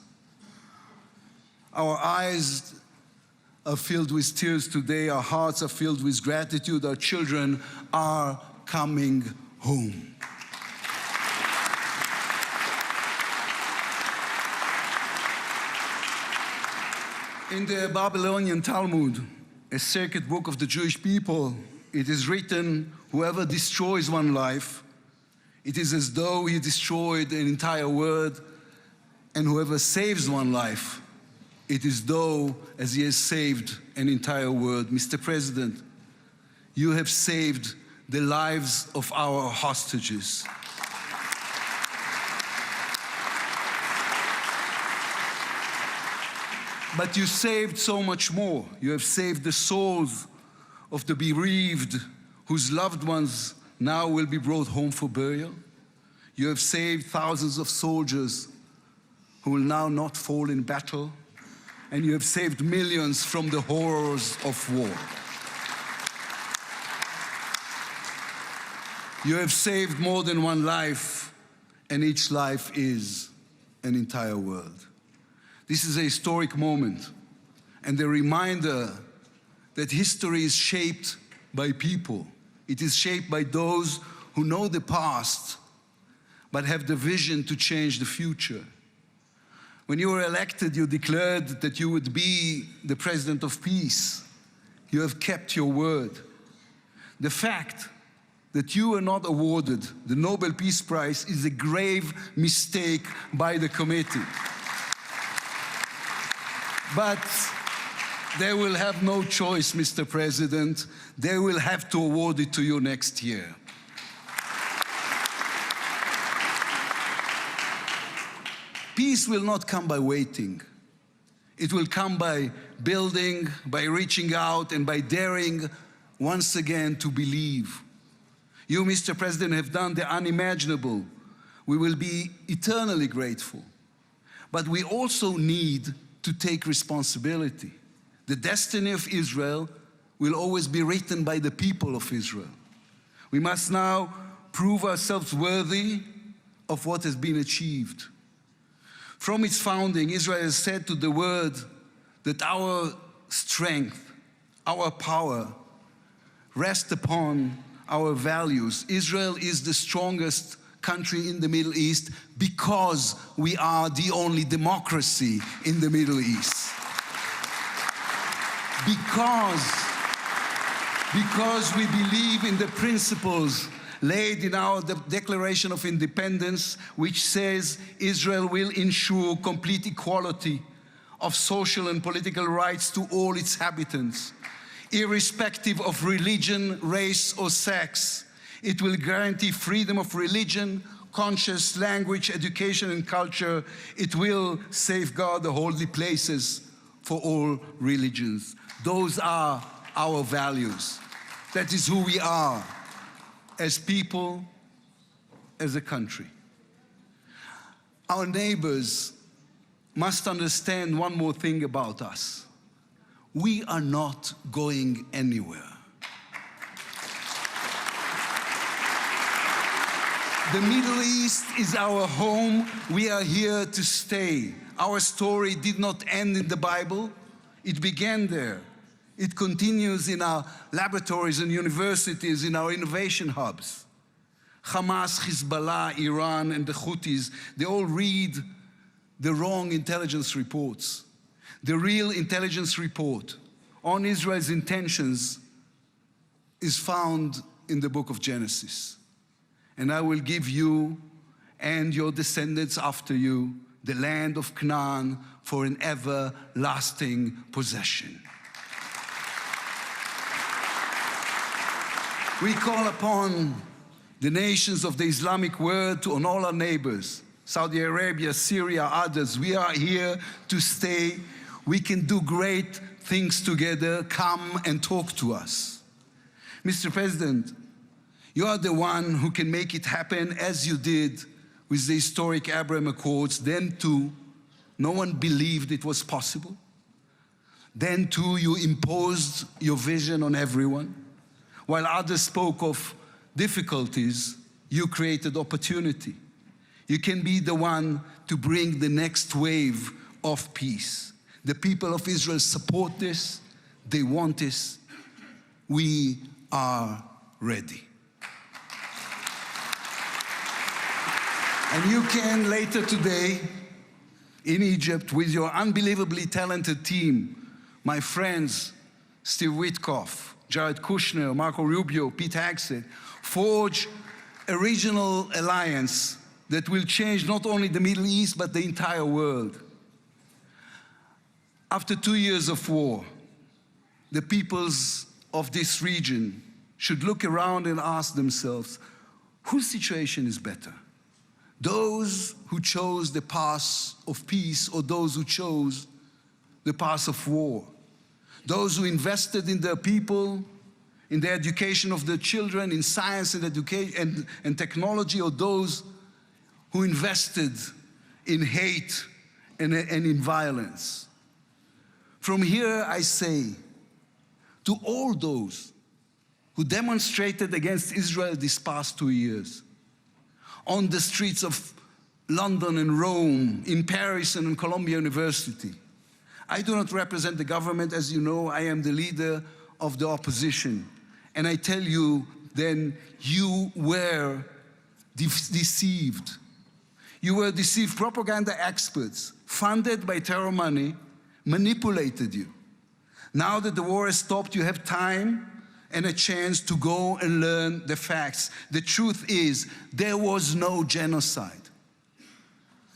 Our eyes are filled with tears today. Our hearts are filled with gratitude. Our children are coming home. In the Babylonian Talmud, a sacred book of the Jewish people, it is written, whoever destroys one life, it is as though he destroyed an entire world, and whoever saves one life, it is though as he has saved an entire world. Mr. President, you have saved the lives of our hostages. But you saved so much more. You have saved the souls of the bereaved whose loved ones now will be brought home for burial. You have saved thousands of soldiers who will now not fall in battle. And you have saved millions from the horrors of war. You have saved more than one life, and each life is an entire world. This is a historic moment, and the reminder that history is shaped by people. It is shaped by those who know the past but have the vision to change the future. When you were elected, you declared that you would be the president of peace. You have kept your word. The fact that you were not awarded the Nobel Peace Prize is a grave mistake by the committee. But they will have no choice, Mr. President. They will have to award it to you next year. Peace will not come by waiting. It will come by building, by reaching out, and by daring once again to believe. You, Mr. President, have done the unimaginable. We will be eternally grateful. But we also need to take responsibility. The destiny of Israel will always be written by the people of Israel. We must now prove ourselves worthy of what has been achieved. From its founding, Israel has said to the world that our strength, our power, rest upon our values. Israel is the strongest country in the Middle East because we are the only democracy in the Middle East. Because we believe in the principles laid in our Declaration of Independence, which says Israel will ensure complete equality of social and political rights to all its inhabitants, irrespective of religion, race, or sex. It will guarantee freedom of religion, conscience, language, education, and culture. It will safeguard the holy places for all religions. Those are our values. That is who we are as people, as a country. Our neighbors must understand one more thing about us. We are not going anywhere. The Middle East is our home. We are here to stay. Our story did not end in the Bible. It began there. It continues in our laboratories and universities, in our innovation hubs. Hamas, Hezbollah, Iran, and the Houthis, they all read the wrong intelligence reports. The real intelligence report on Israel's intentions is found in the book of Genesis. And I will give you and your descendants after you the land of Canaan for an everlasting possession. We call upon the nations of the Islamic world and all our neighbors, Saudi Arabia, Syria, others. We are here to stay. We can do great things together. Come and talk to us. Mr. President, you are the one who can make it happen as you did with the historic Abraham Accords. Then too, no one believed it was possible. Then too, you imposed your vision on everyone. While others spoke of difficulties, you created opportunity. You can be the one to bring the next wave of peace. The people of Israel support this. They want this. We are ready. And you can later today in Egypt with your unbelievably talented team, my friends, Steve Witkoff, Jared Kushner, Marco Rubio, Pete Hegseth, forge a regional alliance that will change not only the Middle East, but the entire world. After 2 years of war, the peoples of this region should look around and ask themselves, whose situation is better? Those who chose the path of peace or those who chose the path of war? Those who invested in their people, in the education of their children, in science and education and technology, or those who invested in hate and in violence? From here I say to all those who demonstrated against Israel these past 2 years, on the streets of London and Rome, in Paris and in Columbia University, I do not represent the government. As you know, I am the leader of the opposition. And I tell you, then you were deceived. You were deceived. Propaganda experts, funded by terror money, manipulated you. Now that the war has stopped, you have time and a chance to go and learn the facts. The truth is, there was no genocide,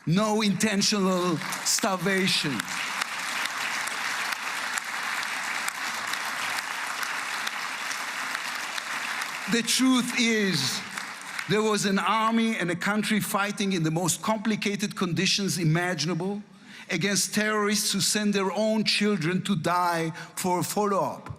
no intentional starvation. The truth is, there was an army and a country fighting in the most complicated conditions imaginable against terrorists who send their own children to die for a follow-up,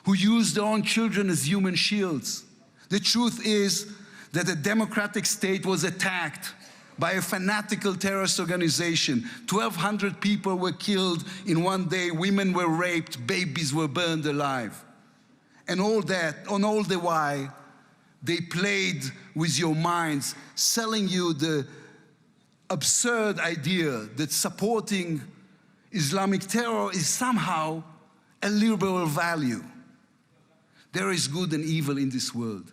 who use their own children as human shields. The truth is that a democratic state was attacked by a fanatical terrorist organization. 1,200 people were killed in one day, women were raped, babies were burned alive. And all that, on all the while, they played with your minds, selling you the absurd idea that supporting Islamic terror is somehow a liberal value. There is good and evil in this world.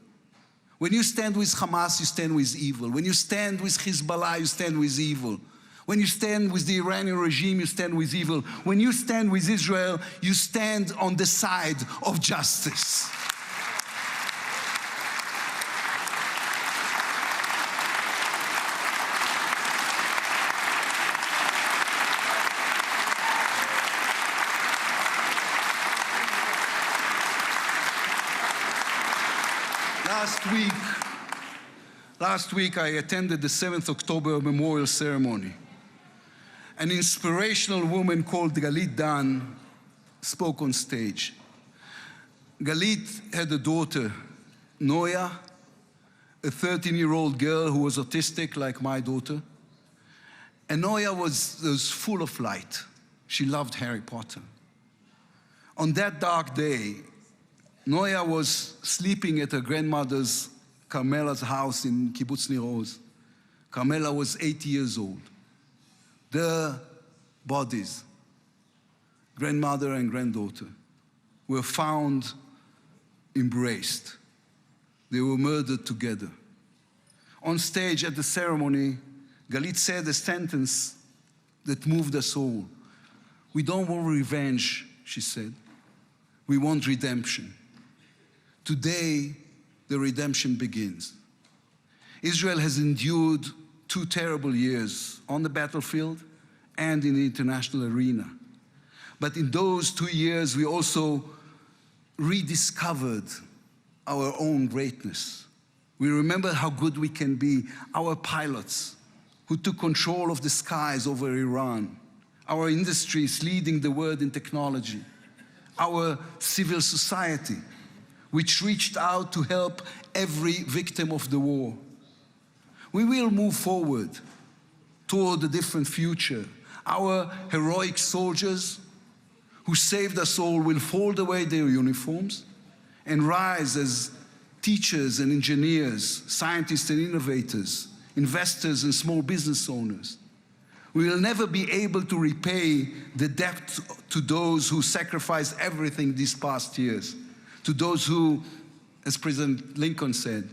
When you stand with Hamas, you stand with evil. When you stand with Hezbollah, you stand with evil. When you stand with the Iranian regime, you stand with evil. When you stand with Israel, you stand on the side of justice. Last week I attended the 7th October memorial ceremony. An inspirational woman called Galit Dan spoke on stage. Galit had a daughter, Noya, a 13-year-old girl who was autistic like my daughter. And Noya was full of light. She loved Harry Potter. On that dark day, Noya was sleeping at her grandmother's, Carmela's house in Kibbutz Nir Oz. Carmela was 80 years old. Their bodies, grandmother and granddaughter, were found embraced. They were murdered together. On stage at the ceremony, Galit said a sentence that moved us all. We don't want revenge, she said. We want redemption. Today, the redemption begins. Israel has endured 2 terrible years on the battlefield and in the international arena. But in those 2 years, we also rediscovered our own greatness. We remember how good we can be. Our pilots who took control of the skies over Iran. Our industries leading the world in technology. Our civil society, which reached out to help every victim of the war. We will move forward toward a different future. Our heroic soldiers who saved us all will fold away their uniforms and rise as teachers and engineers, scientists and innovators, investors and small business owners. We will never be able to repay the debt to those who sacrificed everything these past years, to those who, as President Lincoln said,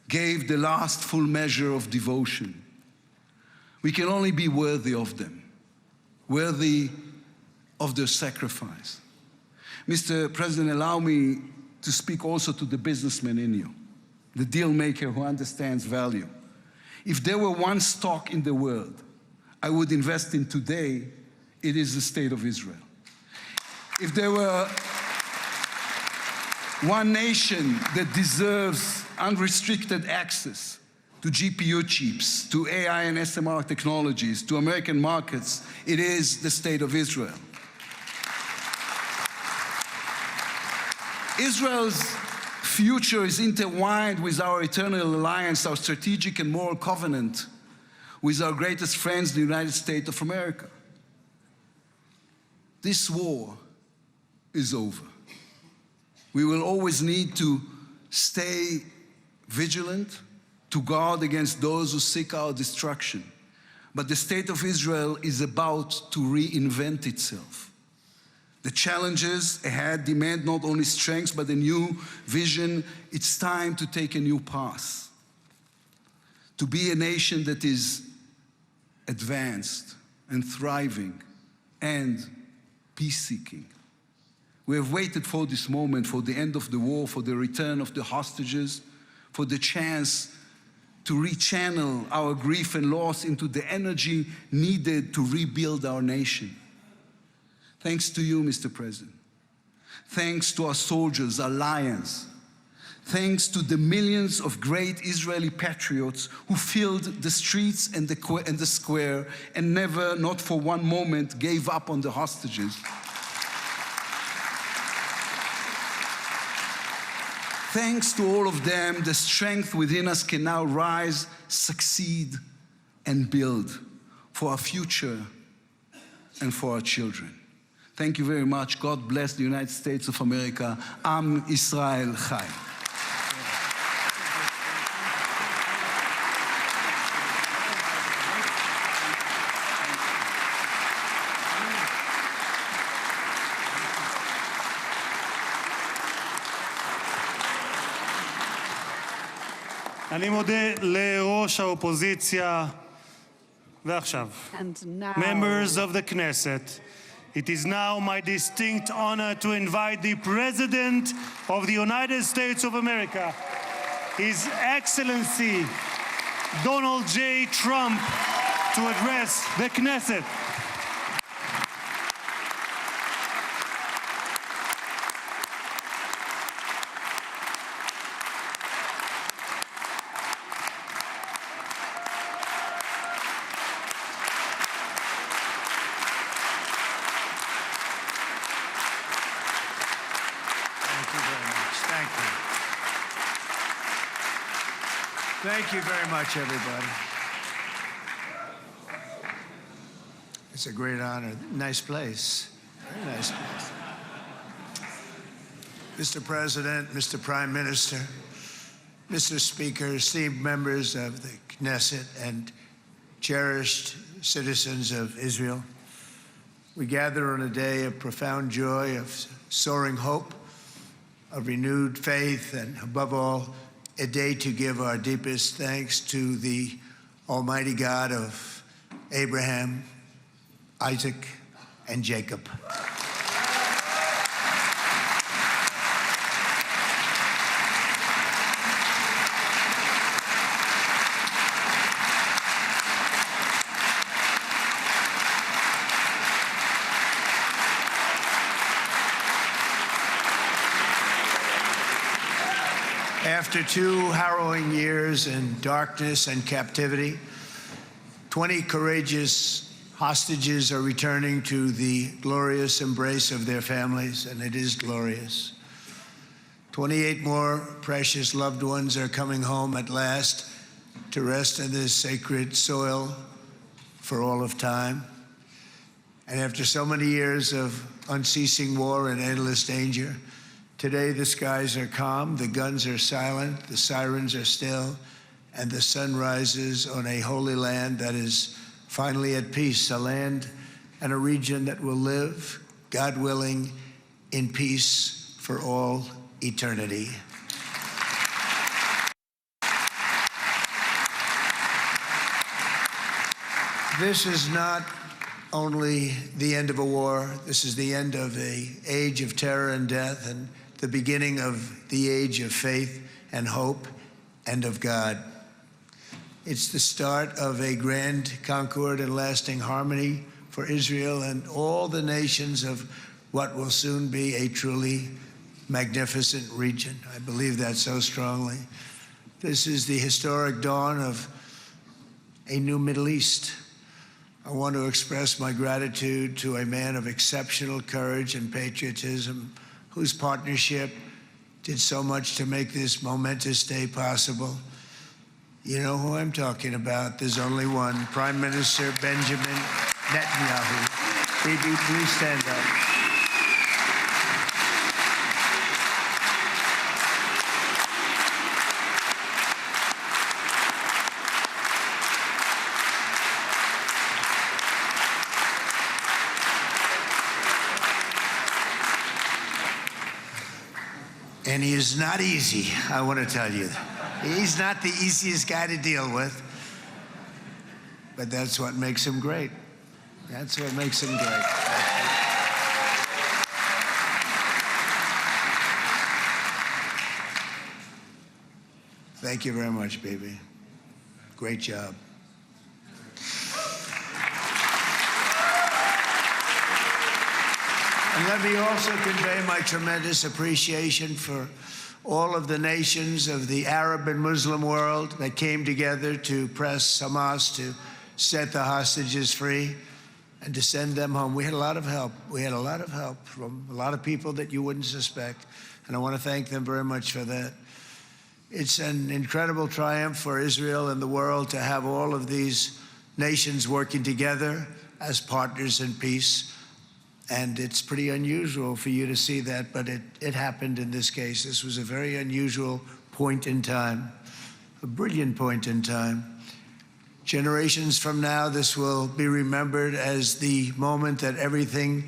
gave the last full measure of devotion. We can only be worthy of them, worthy of their sacrifice. Mr. President, allow me to speak also to the businessman in you, the deal maker who understands value. If there were one stock in the world I would invest in today, it is the State of Israel. If there were one nation that deserves unrestricted access to GPU chips, to AI and SMR technologies, to American markets, it is the State of Israel. Israel's future is intertwined with our eternal alliance, our strategic and moral covenant with our greatest friends, the United States of America. This war is over. We will always need to stay vigilant, to guard against those who seek our destruction. but the state of Israel is about to reinvent itself. The challenges ahead demand not only strength, but a new vision. It's time to take a new path, to be a nation that is advanced and thriving and peace-seeking. We have waited for this moment, for the end of the war, for the return of the hostages, for the chance to rechannel our grief and loss into the energy needed to rebuild our nation. Thanks to you, Mr. President. Thanks to our soldiers, our lions. Thanks to the millions of great Israeli patriots who filled the streets and the square and never, not for one moment, gave up on the hostages. Thanks to all of them, the strength within us can now rise, succeed, and build for our future and for our children. Thank you very much. God bless the United States of America. Am Israel Chai. אני מודה לראש האופוזיציה, ועכשיו, members of the Knesset, it is now my distinct honor to invite the President of the United States of America, His Excellency Donald J. Trump, to address the Knesset. Thank you very much, everybody. It's a great honor. Nice place. Very nice place. Mr. President, Mr. Prime Minister, Mr. Speaker, esteemed members of the Knesset and cherished citizens of Israel, we gather on a day of profound joy, of soaring hope, of renewed faith, and above all, a day to give our deepest thanks to the Almighty God of Abraham, Isaac, and Jacob. After 2 harrowing years in darkness and captivity, 20 courageous hostages are returning to the glorious embrace of their families, and it is glorious. 28 more precious loved ones are coming home at last to rest in this sacred soil for all of time. And after so many years of unceasing war and endless danger, today the skies are calm, the guns are silent, the sirens are still, and the sun rises on a holy land that is finally at peace, a land and a region that will live, God willing, in peace for all eternity. This is not only the end of a war, this is the end of an age of terror and death, and the beginning of the age of faith and hope and of God. It's the start of a grand concord and lasting harmony for Israel and all the nations of what will soon be a truly magnificent region. I believe that so strongly. This is the historic dawn of a new Middle East. I want to express my gratitude to a man of exceptional courage and patriotism, whose partnership did so much to make this momentous day possible. You know who I'm talking about. There's only one, Prime Minister Benjamin Netanyahu. Bibi, please stand up. And he is not easy, I want to tell you. He's not the easiest guy to deal with, but that's what makes him great. That's what makes him great. Thank you very much, baby. Great job. And let me also convey my tremendous appreciation for all of the nations of the Arab and Muslim world that came together to press Hamas to set the hostages free and to send them home. We had a lot of help. We had a lot of help from a lot of people that you wouldn't suspect, and I want to thank them very much for that. It's an incredible triumph for Israel and the world to have all of these nations working together as partners in peace. And it's pretty unusual for you to see that, but it happened in this case. This was a very unusual point in time, a brilliant point in time. Generations from now, this will be remembered as the moment that everything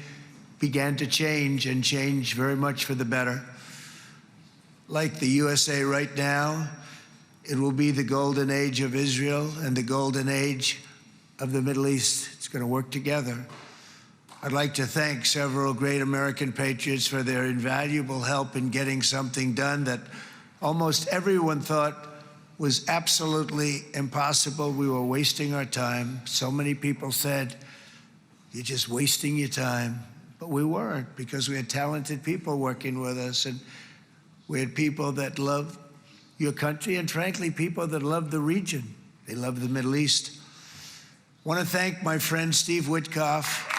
began to change, and change very much for the better. Like the USA right now, it will be the golden age of Israel and the golden age of the Middle East. It's going to work together. I'd like to thank several great American patriots for their invaluable help in getting something done that almost everyone thought was absolutely impossible. We were wasting our time. So many people said, "You're just wasting your time." But we weren't, because we had talented people working with us, and we had people that loved your country, and frankly, people that loved the region. They loved the Middle East. I want to thank my friend Steve Witkoff.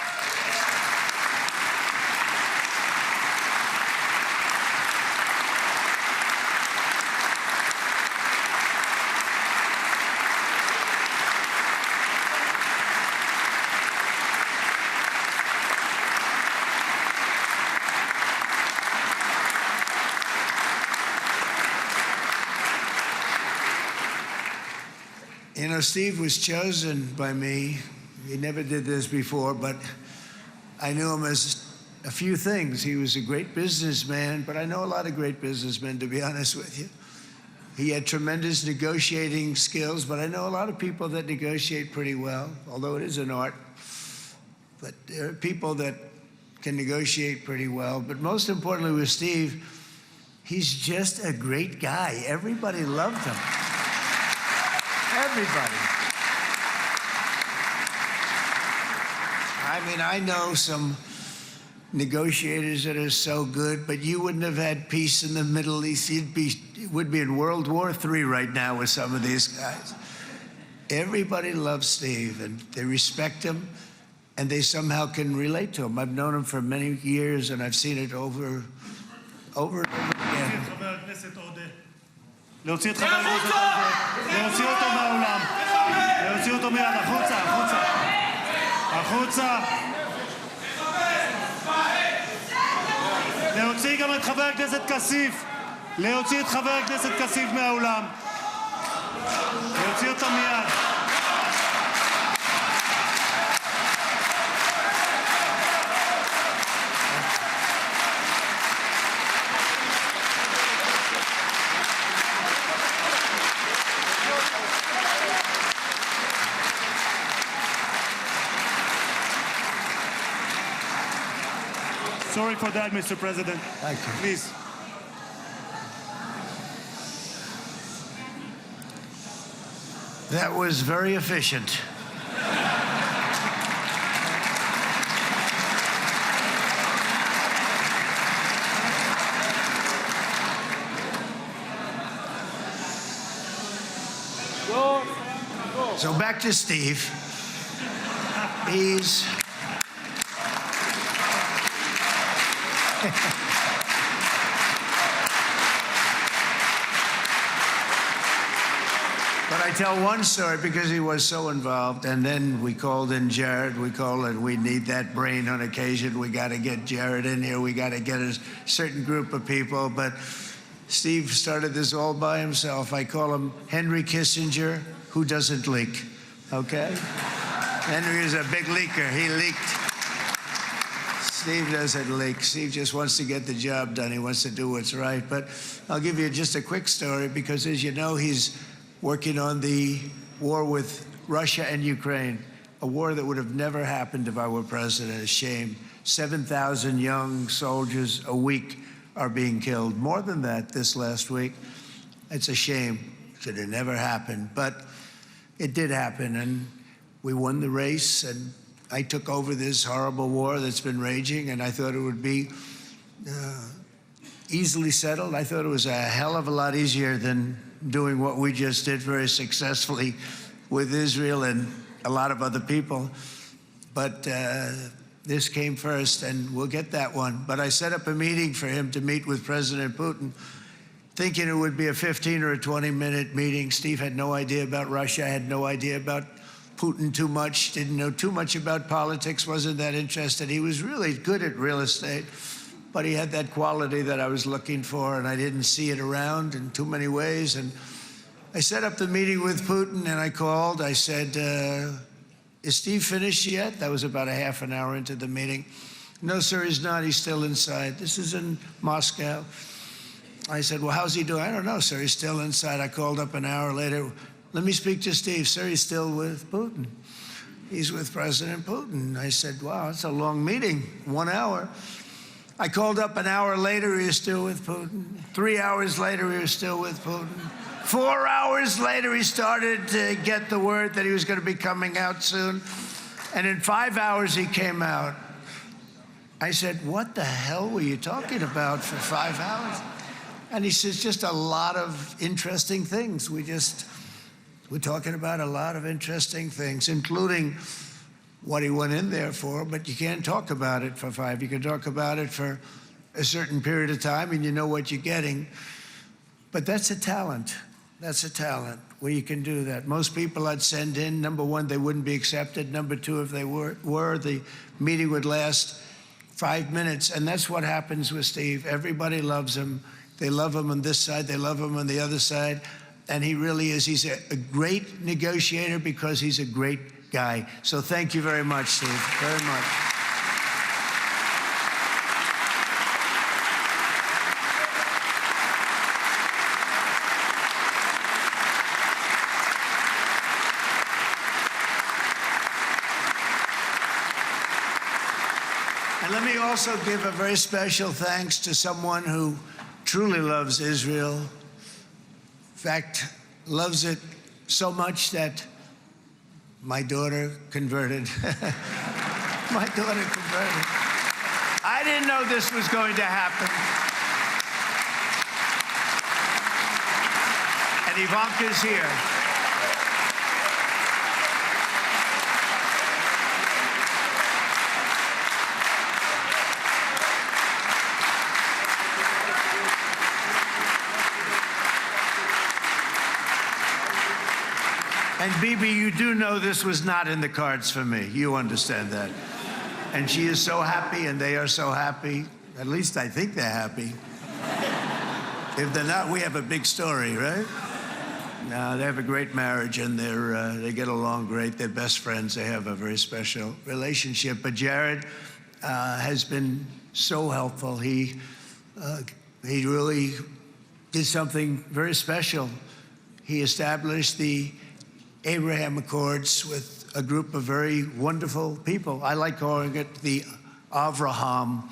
You know, Steve was chosen by me. He never did this before, but I knew him as a few things. He was a great businessman, but I know a lot of great businessmen, to be honest with you. He had tremendous negotiating skills, but I know a lot of people that negotiate pretty well, although it is an art. But there are people that can negotiate pretty well. But most importantly with Steve, he's just a great guy. Everybody loved him. Everybody. I mean, I know some negotiators that are so good, but you wouldn't have had peace in the Middle East. It would be in World War III right now with some of these guys. Everybody loves Steve, and they respect him, and they somehow can relate to him. I've known him for many years, and I've seen it over and over again. להוציא את חבר הכנסת הזה, להוציא אותו מהאולם, להוציא אותו מיד, החוצה, החוצה, החוצה. להוציא גם את חבר הכנסת כסיף, להוציא את חבר הכנסת כסיף מהאולם, להוציא אותו מיד. Sorry for that, Mr. President. Thank you. Please. That was very efficient. So back to Steve. He's But I tell one story because he was so involved, and then we called in Jared. We need that brain on occasion. We got to get Jared in here. We got to get a certain group of people. But Steve started this all by himself. I call him Henry Kissinger, who doesn't leak, okay? Henry is a big leaker. He leaked. Steve doesn't leak. Steve just wants to get the job done. He wants to do what's right. But I'll give you just a quick story because, as you know, he's working on the war with Russia and Ukraine, a war that would have never happened if I were president. A shame. 7,000 young soldiers a week are being killed. More than that this last week. It's a shame. Should have never happened. But it did happen, and we won the race, and I took over this horrible war that's been raging, and I thought it would be easily settled. I thought it was a hell of a lot easier than doing what we just did very successfully with Israel and a lot of other people. But this came first, and we'll get that one. But I set up a meeting for him to meet with President Putin, thinking it would be a 15 or a 20-minute meeting. Steve had no idea about Russia, had no idea about Putin too much, didn't know too much about politics, wasn't that interested. He was really good at real estate, but he had that quality that I was looking for, and I didn't see it around in too many ways. And I set up the meeting with Putin, and I called. I said, is Steve finished yet? That was about a half an hour into the meeting. No, sir, he's not. He's still inside. This is in Moscow. I said, well, how's he doing? I don't know, sir. He's still inside. I called up an hour later. Let me speak to Steve. Sir, he's still with Putin. He's with President Putin. I said, wow, that's a long meeting, 1 hour. I called up an hour later, he was still with Putin. 3 hours later, he was still with Putin. 4 hours later, he started to get the word that he was going to be coming out soon. And in 5 hours, he came out. I said, what the hell were you talking about for 5 hours? And he says, just a lot of interesting things. We're talking about a lot of interesting things, including what he went in there for, but you can't talk about it for 5. You can talk about it for a certain period of time, and you know what you're getting. But that's a talent. That's a talent, where you can do that. Most people I'd send in, number one, they wouldn't be accepted. Number two, if they were, the meeting would last 5 minutes, and that's what happens with Steve. Everybody loves him. They love him on this side. They love him on the other side. And he really is. He's a great negotiator because he's a great guy. So thank you very much, Steve, very much. And let me also give a very special thanks to someone who truly loves Israel. In fact, loves it so much that my daughter converted. My daughter converted. I didn't know this was going to happen. And Ivanka's here. And Bibi, you do know this was not in the cards for me. You understand that. And she is so happy, and they are so happy. At least I think they're happy. If they're not, we have a big story, right? No, they have a great marriage, and they get along great. They're best friends. They have a very special relationship. But Jared has been so helpful. He really did something very special. He established the Abraham Accords with a group of very wonderful people. I like calling it the Avraham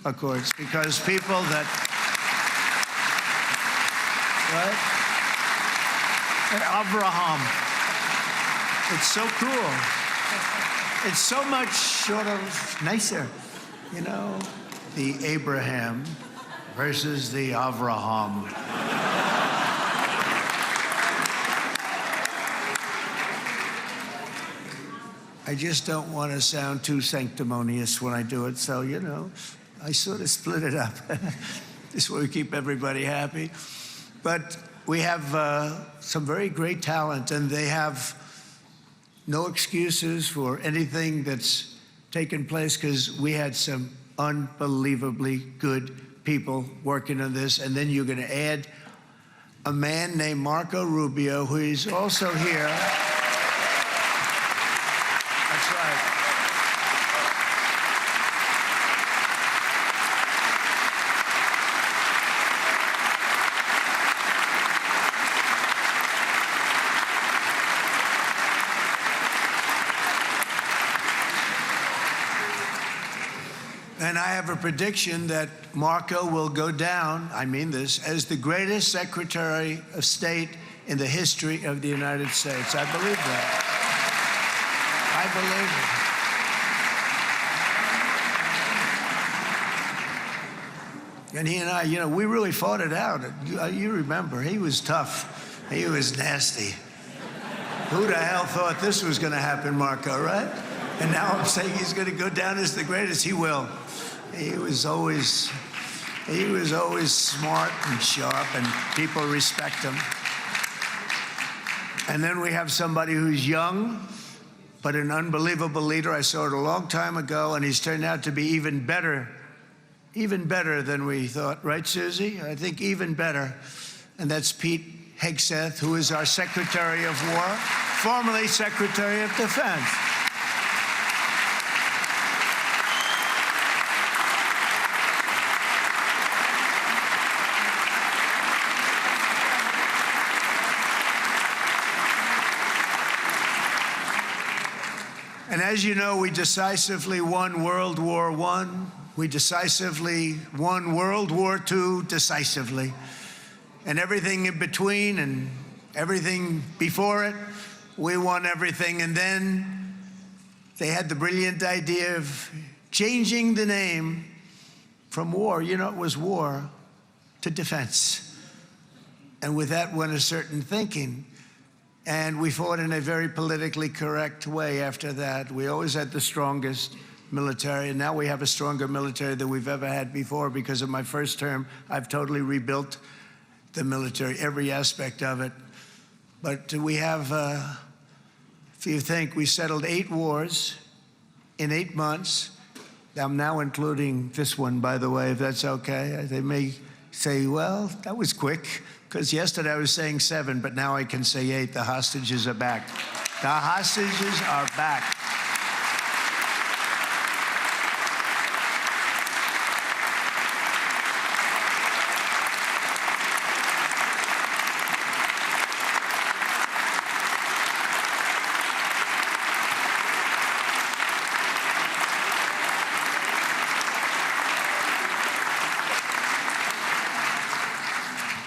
Accords, because people that, right? Avraham. It's so cool. It's so much sort of nicer, you know? The Abraham versus the Avraham. I just don't want to sound too sanctimonious when I do it, so, you know, I sort of split it up. This way we keep everybody happy. But we have some very great talent, and they have no excuses for anything that's taken place, because we had some unbelievably good people working on this. And then you're going to add a man named Marco Rubio, who is also here. That's right. And I have a prediction that Marco will go down, I mean this, as the greatest Secretary of State in the history of the United States. I believe that. I believe it. And he and I, you know, we really fought it out. You remember, he was tough. He was nasty. Who the hell thought this was going to happen, Marco, right? And now I'm saying he's going to go down as the greatest. He will. He was always smart and sharp, and people respect him. And then we have somebody who's young, but an unbelievable leader. I saw it a long time ago, and he's turned out to be even better than we thought. Right, Susie? I think even better. And that's Pete Hegseth, who is our Secretary of War, formerly Secretary of Defense. And as you know, we decisively won World War I. We decisively won World War II decisively. And everything in between and everything before it, we won everything. And then they had the brilliant idea of changing the name from war, you know, it was war, to defense. And with that went a certain thinking. And we fought in a very politically correct way after that. We always had the strongest military, and now we have a stronger military than we've ever had before. Because of my first term, I've totally rebuilt the military, every aspect of it. But we have, if you think, we settled 8 wars in 8 months. I'm now including this one, by the way, if that's okay. They may say, well, that was quick. Because yesterday I was saying 7, but now I can say 8. The hostages are back. The hostages are back.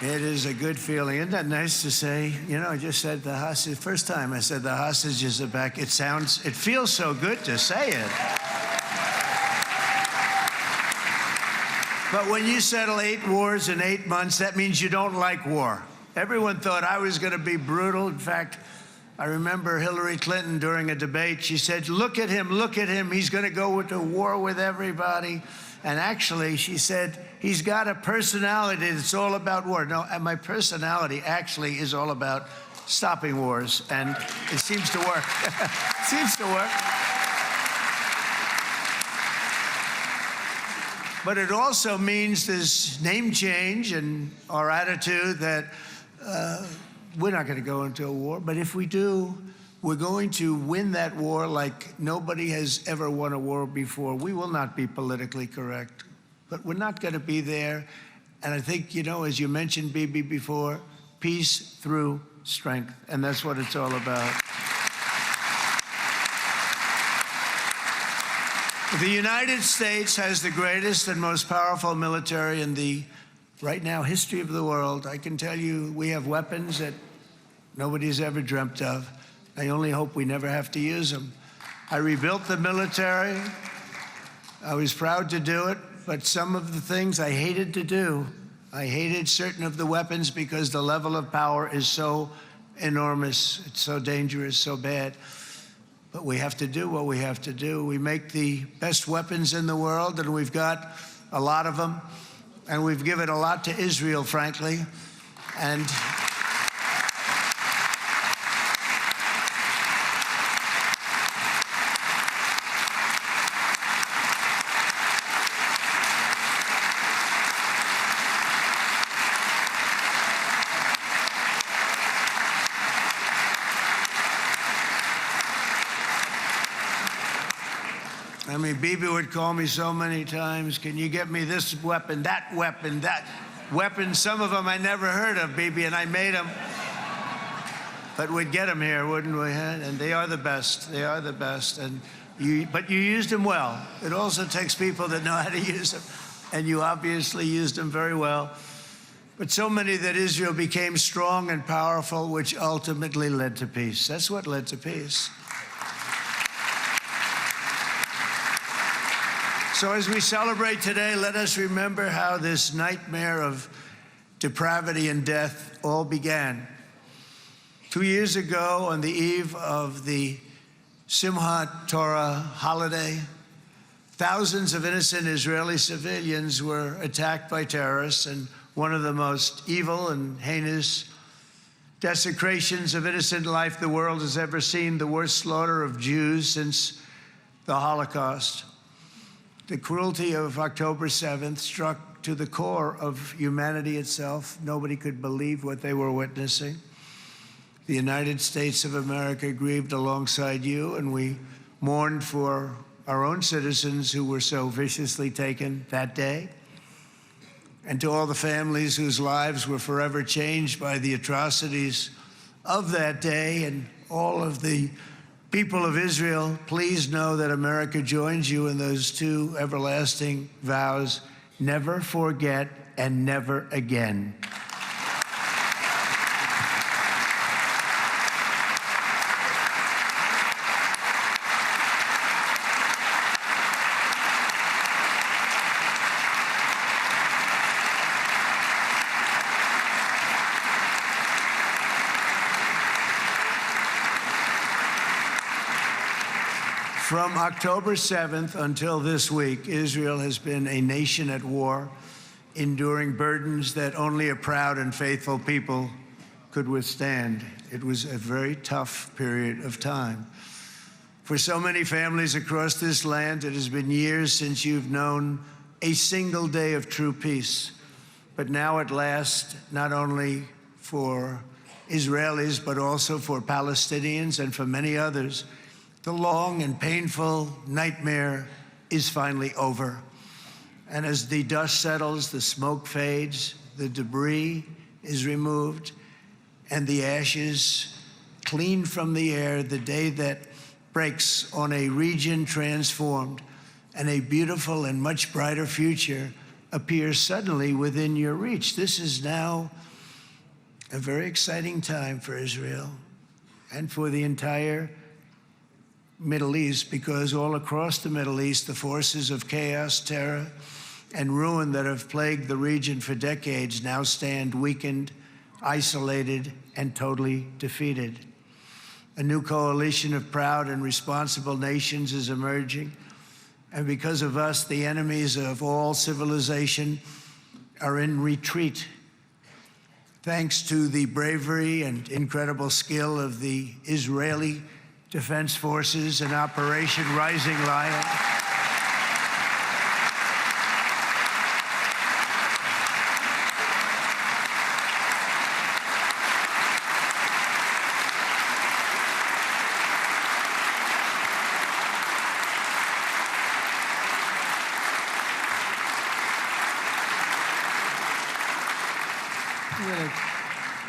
It is a good feeling. Isn't that nice to say? You know, I just said the hostage. First time I said the hostages are back. It feels so good to say it. But when you settle 8 wars in 8 months, that means you don't like war. Everyone thought I was going to be brutal. In fact, I remember Hillary Clinton during a debate, she said, look at him, he's going to go into war with everybody. And actually, she said, he's got a personality that's all about war. No, and my personality actually is all about stopping wars. And it seems to work. It seems to work. But it also means this name change and our attitude that we're not going to go into a war. But if we do, we're going to win that war like nobody has ever won a war before. We will not be politically correct, but we're not going to be there. And I think, you know, as you mentioned, Bibi, before, peace through strength. And that's what it's all about. The United States has the greatest and most powerful military in the, right now, history of the world. I can tell you we have weapons that nobody's ever dreamt of. I only hope we never have to use them. I rebuilt the military. I was proud to do it, but some of the things I hated to do. I hated certain of the weapons because the level of power is so enormous. It's so dangerous, so bad. But we have to do what we have to do. We make the best weapons in the world, and we've got a lot of them. And we've given a lot to Israel, frankly. And I mean, Bibi would call me so many times, can you get me this weapon, that weapon, that weapon? Some of them I never heard of, Bibi, and I made them. but we'd get them here, wouldn't we? And they are the best. They are the best. But you used them well. It also takes people that know how to use them, and you obviously used them very well. But so many that Israel became strong and powerful, which ultimately led to peace. That's what led to peace. So as we celebrate today, let us remember how this nightmare of depravity and death all began. 2 years ago, on the eve of the Simchat Torah holiday, thousands of innocent Israeli civilians were attacked by terrorists, and one of the most evil and heinous desecrations of innocent life the world has ever seen, the worst slaughter of Jews since the Holocaust. The cruelty of October 7th struck to the core of humanity itself. Nobody could believe what they were witnessing. The United States of America grieved alongside you, and we mourned for our own citizens who were so viciously taken that day. And to all the families whose lives were forever changed by the atrocities of that day, and all of the people of Israel, please know that America joins you in those two everlasting vows: never forget and never again. From October 7th until this week, Israel has been a nation at war, enduring burdens that only a proud and faithful people could withstand. It was a very tough period of time. For so many families across this land, it has been years since you've known a single day of true peace. But now at last, not only for Israelis, but also for Palestinians and for many others, the long and painful nightmare is finally over. And as the dust settles, the smoke fades, the debris is removed, and the ashes cleaned from the air, the day that breaks on a region transformed, and a beautiful and much brighter future appears suddenly within your reach. This is now a very exciting time for Israel and for the entire Middle East, because all across the Middle East, the forces of chaos, terror, and ruin that have plagued the region for decades now stand weakened, isolated, and totally defeated. A new coalition of proud and responsible nations is emerging, and because of us, the enemies of all civilization are in retreat. Thanks to the bravery and incredible skill of the Israeli Defense Forces and Operation Rising Lion,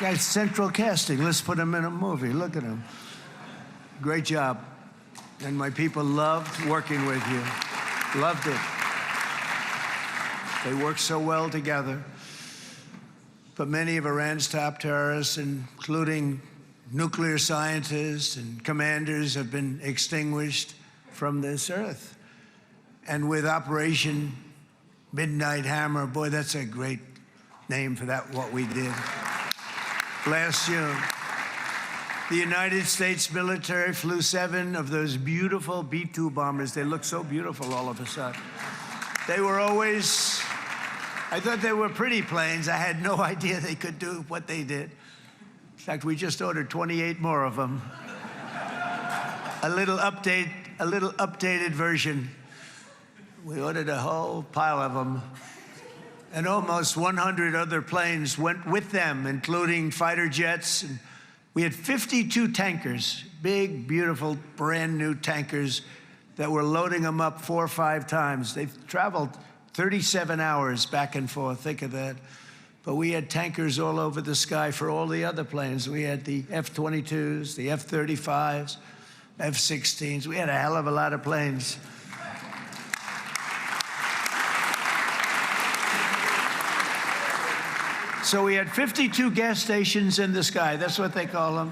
guy's central casting. Let's put him in a movie. Look at him. Great job. And my people loved working with you. Loved it. They worked so well together. But many of Iran's top terrorists, including nuclear scientists and commanders, have been extinguished from this earth. And with Operation Midnight Hammer, boy, that's a great name for that, what we did last June. The United States military flew 7 of those beautiful B-2 bombers. They look so beautiful all of a sudden. They were always, I thought they were pretty planes. I had no idea they could do what they did. In fact, we just ordered 28 more of them. A little updated version. We ordered a whole pile of them. And almost 100 other planes went with them, including fighter jets. And we had 52 tankers, big, beautiful, brand new tankers that were loading them up 4 or 5 times. They've traveled 37 hours back and forth. Think of that. but we had tankers all over the sky for all the other planes. We had the F-22s, the F-35s, F-16s. We had a hell of a lot of planes. So we had 52 gas stations in the sky. That's what they call them.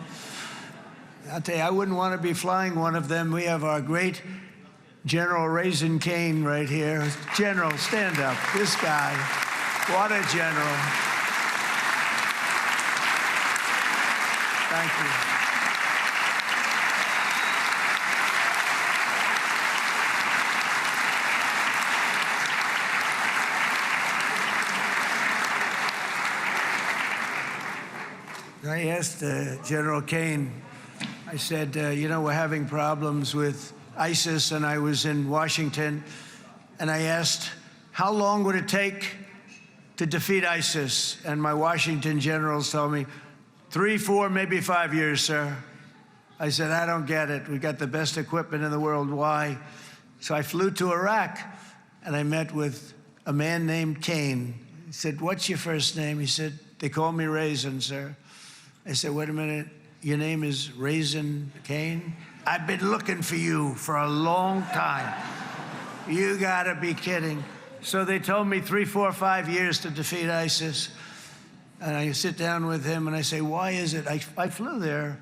I'll tell you, I wouldn't want to be flying one of them. We have our great General Raisin Cain right here. General, stand up. This guy, what a general. Thank you. I asked General Cain, I said, you know, we're having problems with ISIS, and I was in Washington, and I asked, how long would it take to defeat ISIS? And my Washington generals told me, 3, 4, maybe 5 years, sir. I said, I don't get it. We got the best equipment in the world. Why? So I flew to Iraq, and I met with a man named Cain. He said, what's your first name? He said, they call me Raisin, sir. I said, wait a minute, your name is Raisin Cain? I've been looking for you for a long time. You gotta be kidding. So they told me 3, 4, 5 years to defeat ISIS. And I sit down with him and I say, why is it? I flew there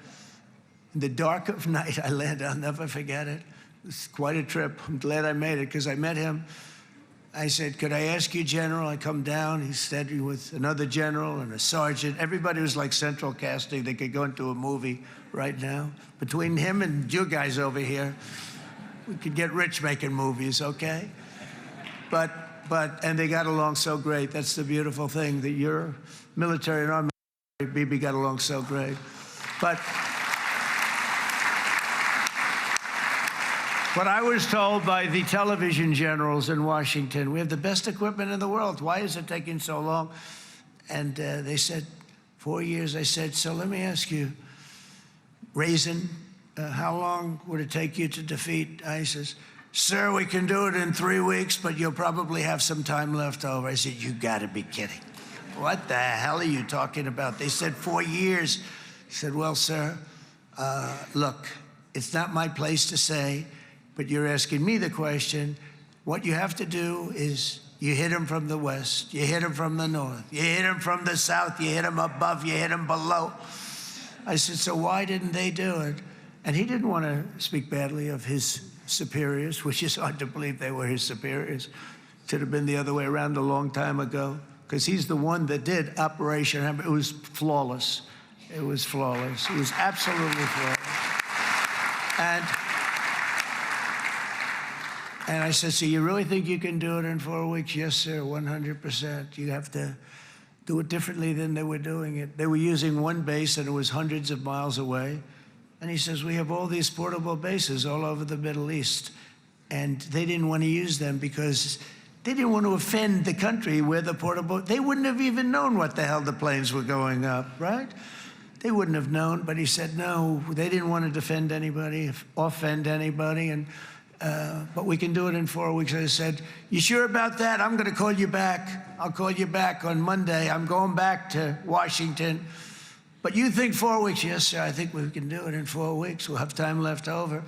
in the dark of night. I landed, I'll never forget it. It's quite a trip. I'm glad I made it because I met him. I said, could I ask you, General? I come down, he's standing with another general and a sergeant. Everybody was like central casting. They could go into a movie right now. Between him and you guys over here, we could get rich making movies, okay? And they got along so great. That's the beautiful thing, that your military and our military, BB, got along so great. But I was told by the television generals in Washington, we have the best equipment in the world. Why is it taking so long? And they said, 4 years. I said, so let me ask you, Raisin, how long would it take you to defeat ISIS? Sir, we can do it in 3 weeks, but you'll probably have some time left over. I said, you gotta be kidding. What the hell are you talking about? They said 4 years. I said, well, sir, look, it's not my place to say, but you're asking me the question. What you have to do is you hit him from the west, you hit him from the north, you hit him from the south, you hit him above, you hit him below. I said, so why didn't they do it? And he didn't want to speak badly of his superiors, which is hard to believe they were his superiors. It should have been the other way around a long time ago, because he's the one that did Operation Hammer. It was flawless. It was flawless. It was absolutely flawless. And I said, so you really think you can do it in 4 weeks? Yes, sir, 100%. You have to do it differently than they were doing it. They were using one base, and it was hundreds of miles away. And he says, we have all these portable bases all over the Middle East. And they didn't want to use them because they didn't want to offend the country where the portable, they wouldn't have even known what the hell the planes were going up, right? They wouldn't have known, but he said, no, they didn't want to defend anybody, offend anybody, but we can do it in 4 weeks. I said, you sure about that? I'm going to call you back. I'll call you back on Monday. I'm going back to Washington. But you think 4 weeks? Yes, sir, I think we can do it in 4 weeks. We'll have time left over.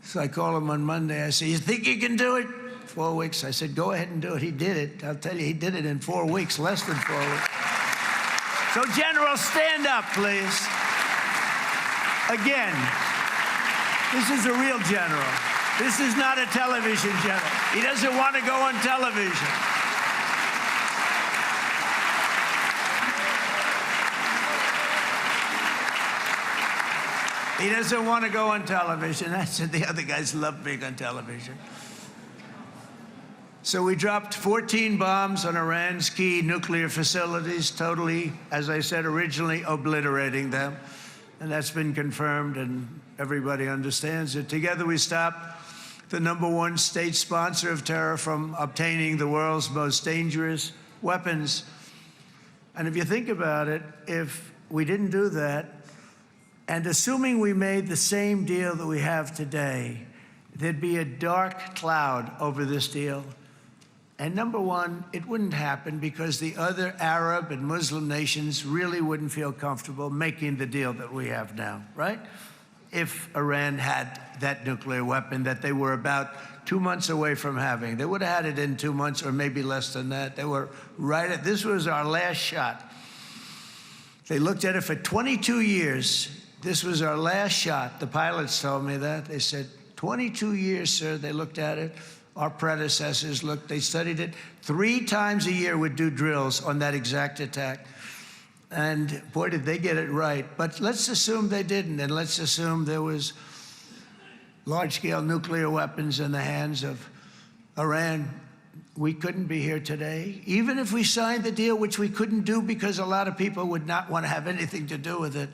So I call him on Monday. I say, you think you can do it? 4 weeks. I said, go ahead and do it. He did it. I'll tell you, he did it in 4 weeks, less than 4 weeks. So, General, stand up, please. Again, this is a real general. This is not a television general. He doesn't want to go on television. He doesn't want to go on television. That's it. The other guys love being on television. So we dropped 14 bombs on Iran's key nuclear facilities, totally, as I said originally, obliterating them. And that's been confirmed, and everybody understands it. Together we stopped the #1 state sponsor of terror from obtaining the world's most dangerous weapons. And if you think about it, if we didn't do that, and assuming we made the same deal that we have today, there'd be a dark cloud over this deal. And number one, it wouldn't happen because the other Arab and Muslim nations really wouldn't feel comfortable making the deal that we have now, right? If Iran had that nuclear weapon that they were about 2 months away from having. They would have had it in 2 months or maybe less than that. They were right at, this was our last shot. They looked at it for 22 years. This was our last shot. The pilots told me that. They said, 22 years, sir, they looked at it. Our predecessors looked, they studied it. 3 times a year would do drills on that exact attack. And boy, did they get it right. But let's assume they didn't, and let's assume there was large-scale nuclear weapons in the hands of Iran. We couldn't be here today. Even if we signed the deal, which we couldn't do because a lot of people would not want to have anything to do with it,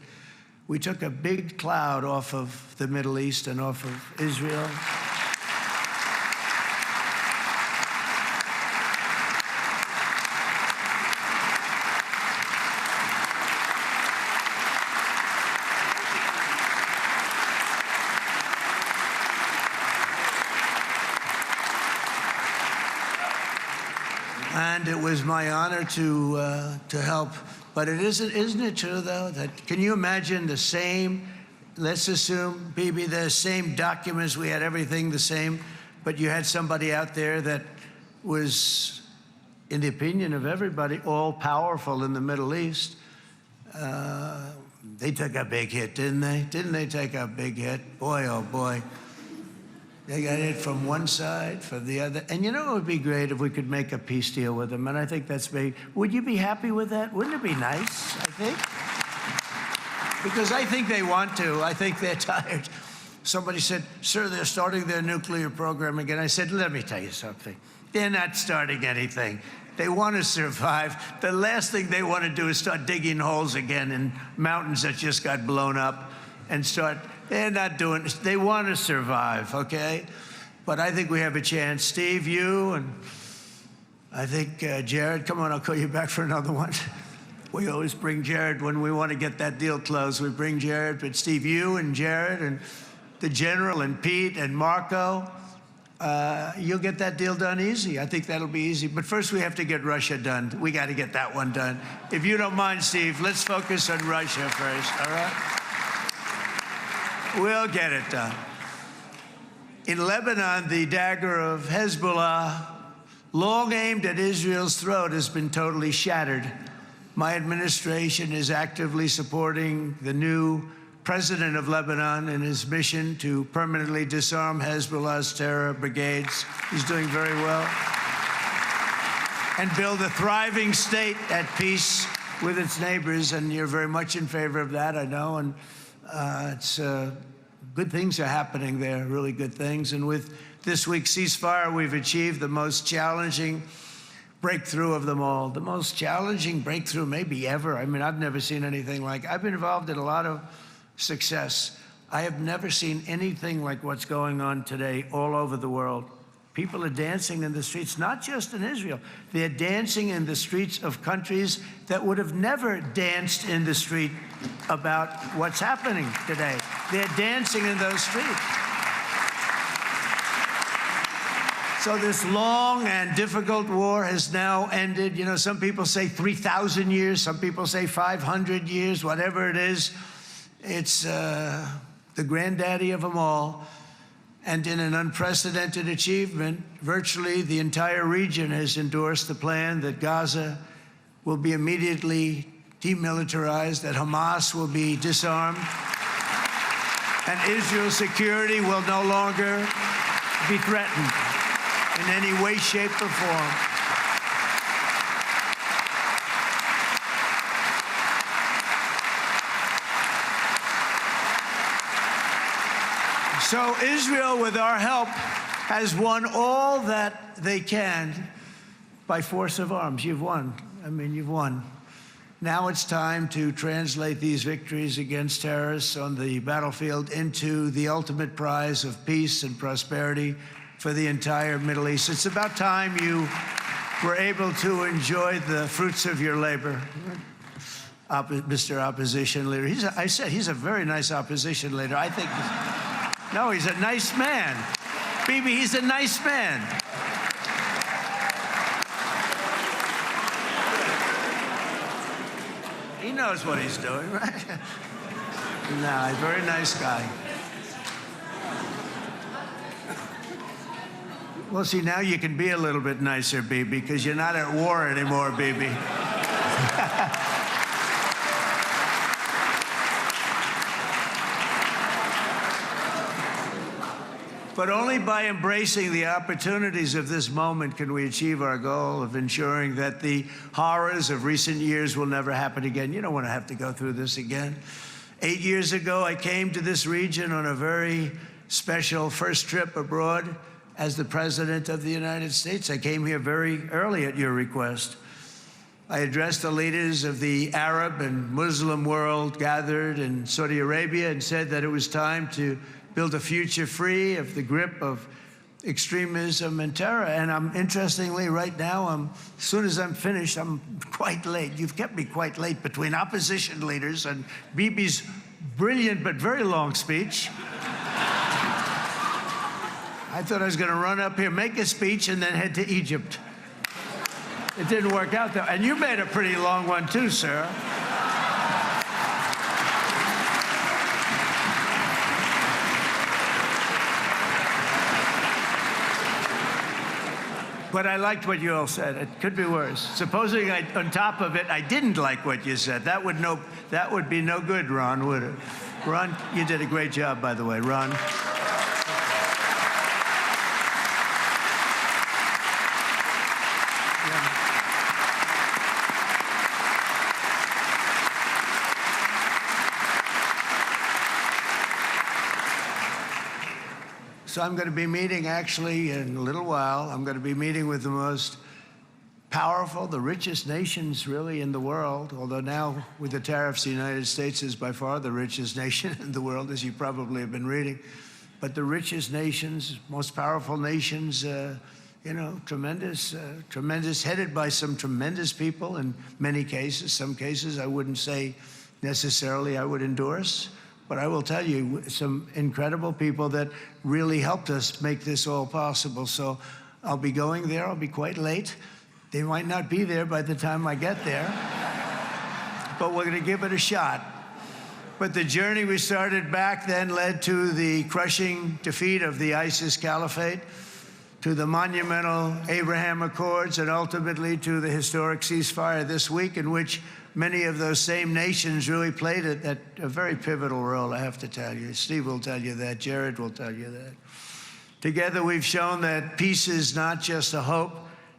we took a big cloud off of the Middle East and off of Israel. And it was my honor to help. But isn't it true, though, that can you imagine the same, let's assume, Bibi, the same documents, we had everything the same, but you had somebody out there that was, in the opinion of everybody, all-powerful in the Middle East. They took a big hit, didn't they? Didn't they take a big hit? Boy, oh boy. They got hit from one side, from the other. And you know, it would be great if we could make a peace deal with them. And I think that's big. Would you be happy with that? Wouldn't it be nice, I think? Because I think they want to. I think they're tired. Somebody said, sir, they're starting their nuclear program again. I said, let me tell you something. They're not starting anything. They want to survive. The last thing they want to do is start digging holes again in mountains that just got blown up and start. They're not doing it. They want to survive, okay? But I think we have a chance. Steve, you, and I think Jared, come on, I'll call you back for another one. We always bring Jared when we want to get that deal closed. We bring Jared, but Steve, you and Jared and the General and Pete and Marco, you'll get that deal done easy. I think that'll be easy. But first we have to get Russia done. We got to get that one done. If you don't mind, Steve, let's focus on Russia first, all right? We'll get it done. In Lebanon, the dagger of Hezbollah, long aimed at Israel's throat, has been totally shattered. My administration is actively supporting the new president of Lebanon in his mission to permanently disarm Hezbollah's terror brigades. He's doing very well. And build a thriving state at peace with its neighbors. And you're very much in favor of that, I know. And good things are happening there, really good things. And with this week's ceasefire, we've achieved the most challenging breakthrough of them all. The most challenging breakthrough maybe ever. I mean, I've never seen anything like it. I've been involved in a lot of success. I have never seen anything like what's going on today all over the world. People are dancing in the streets, not just in Israel. They're dancing in the streets of countries that would have never danced in the street about what's happening today. They're dancing in those streets. So this long and difficult war has now ended. You know, some people say 3,000 years, some people say 500 years, whatever it is. It's the granddaddy of them all. And in an unprecedented achievement, virtually the entire region has endorsed the plan that Gaza will be immediately demilitarized, that Hamas will be disarmed, and Israel's security will no longer be threatened in any way, shape, or form. So Israel, with our help, has won all that they can by force of arms. You've won. I mean, you've won. Now it's time to translate these victories against terrorists on the battlefield into the ultimate prize of peace and prosperity for the entire Middle East. It's about time you were able to enjoy the fruits of your labor. Mr. Opposition Leader. I said he's a very nice opposition leader. I think... No, he's a nice man. Bibi, he's a nice man. He knows what he's doing, right? No, he's a very nice guy. Well, see, now you can be a little bit nicer, Bibi, because you're not at war anymore, Bibi. But only by embracing the opportunities of this moment can we achieve our goal of ensuring that the horrors of recent years will never happen again. You don't want to have to go through this again. 8 years ago, I came to this region on a very special first trip abroad as the President of the United States. I came here very early at your request. I addressed the leaders of the Arab and Muslim world gathered in Saudi Arabia and said that it was time to build a future free of the grip of extremism and terror. And interestingly, right now, as soon as I'm finished, I'm quite late. You've kept me quite late between opposition leaders and Bibi's brilliant but very long speech. I thought I was going to run up here, make a speech, and then head to Egypt. It didn't work out, though. And you made a pretty long one, too, sir. But I liked what you all said. It could be worse. Supposing on top of it, I didn't like what you said. That would be no good, Ron, would it? Ron, you did a great job, by the way, Ron. So I'm going to be meeting, actually, in a little while, I'm going to be meeting with the most powerful, the richest nations, really, in the world, although now, with the tariffs, the United States is by far the richest nation in the world, as you probably have been reading. But the richest nations, most powerful nations, you know, tremendous, headed by some tremendous people in many cases. Some cases I wouldn't say necessarily I would endorse. But I will tell you, some incredible people that really helped us make this all possible. So I'll be going there. I'll be quite late. They might not be there by the time I get there. But we're going to give it a shot. But the journey we started back then led to the crushing defeat of the ISIS caliphate, to the monumental Abraham Accords, and ultimately to the historic ceasefire this week, in which many of those same nations really played a very pivotal role, I have to tell you. Steve will tell you that. Jared will tell you that. Together, we've shown that peace is not just a hope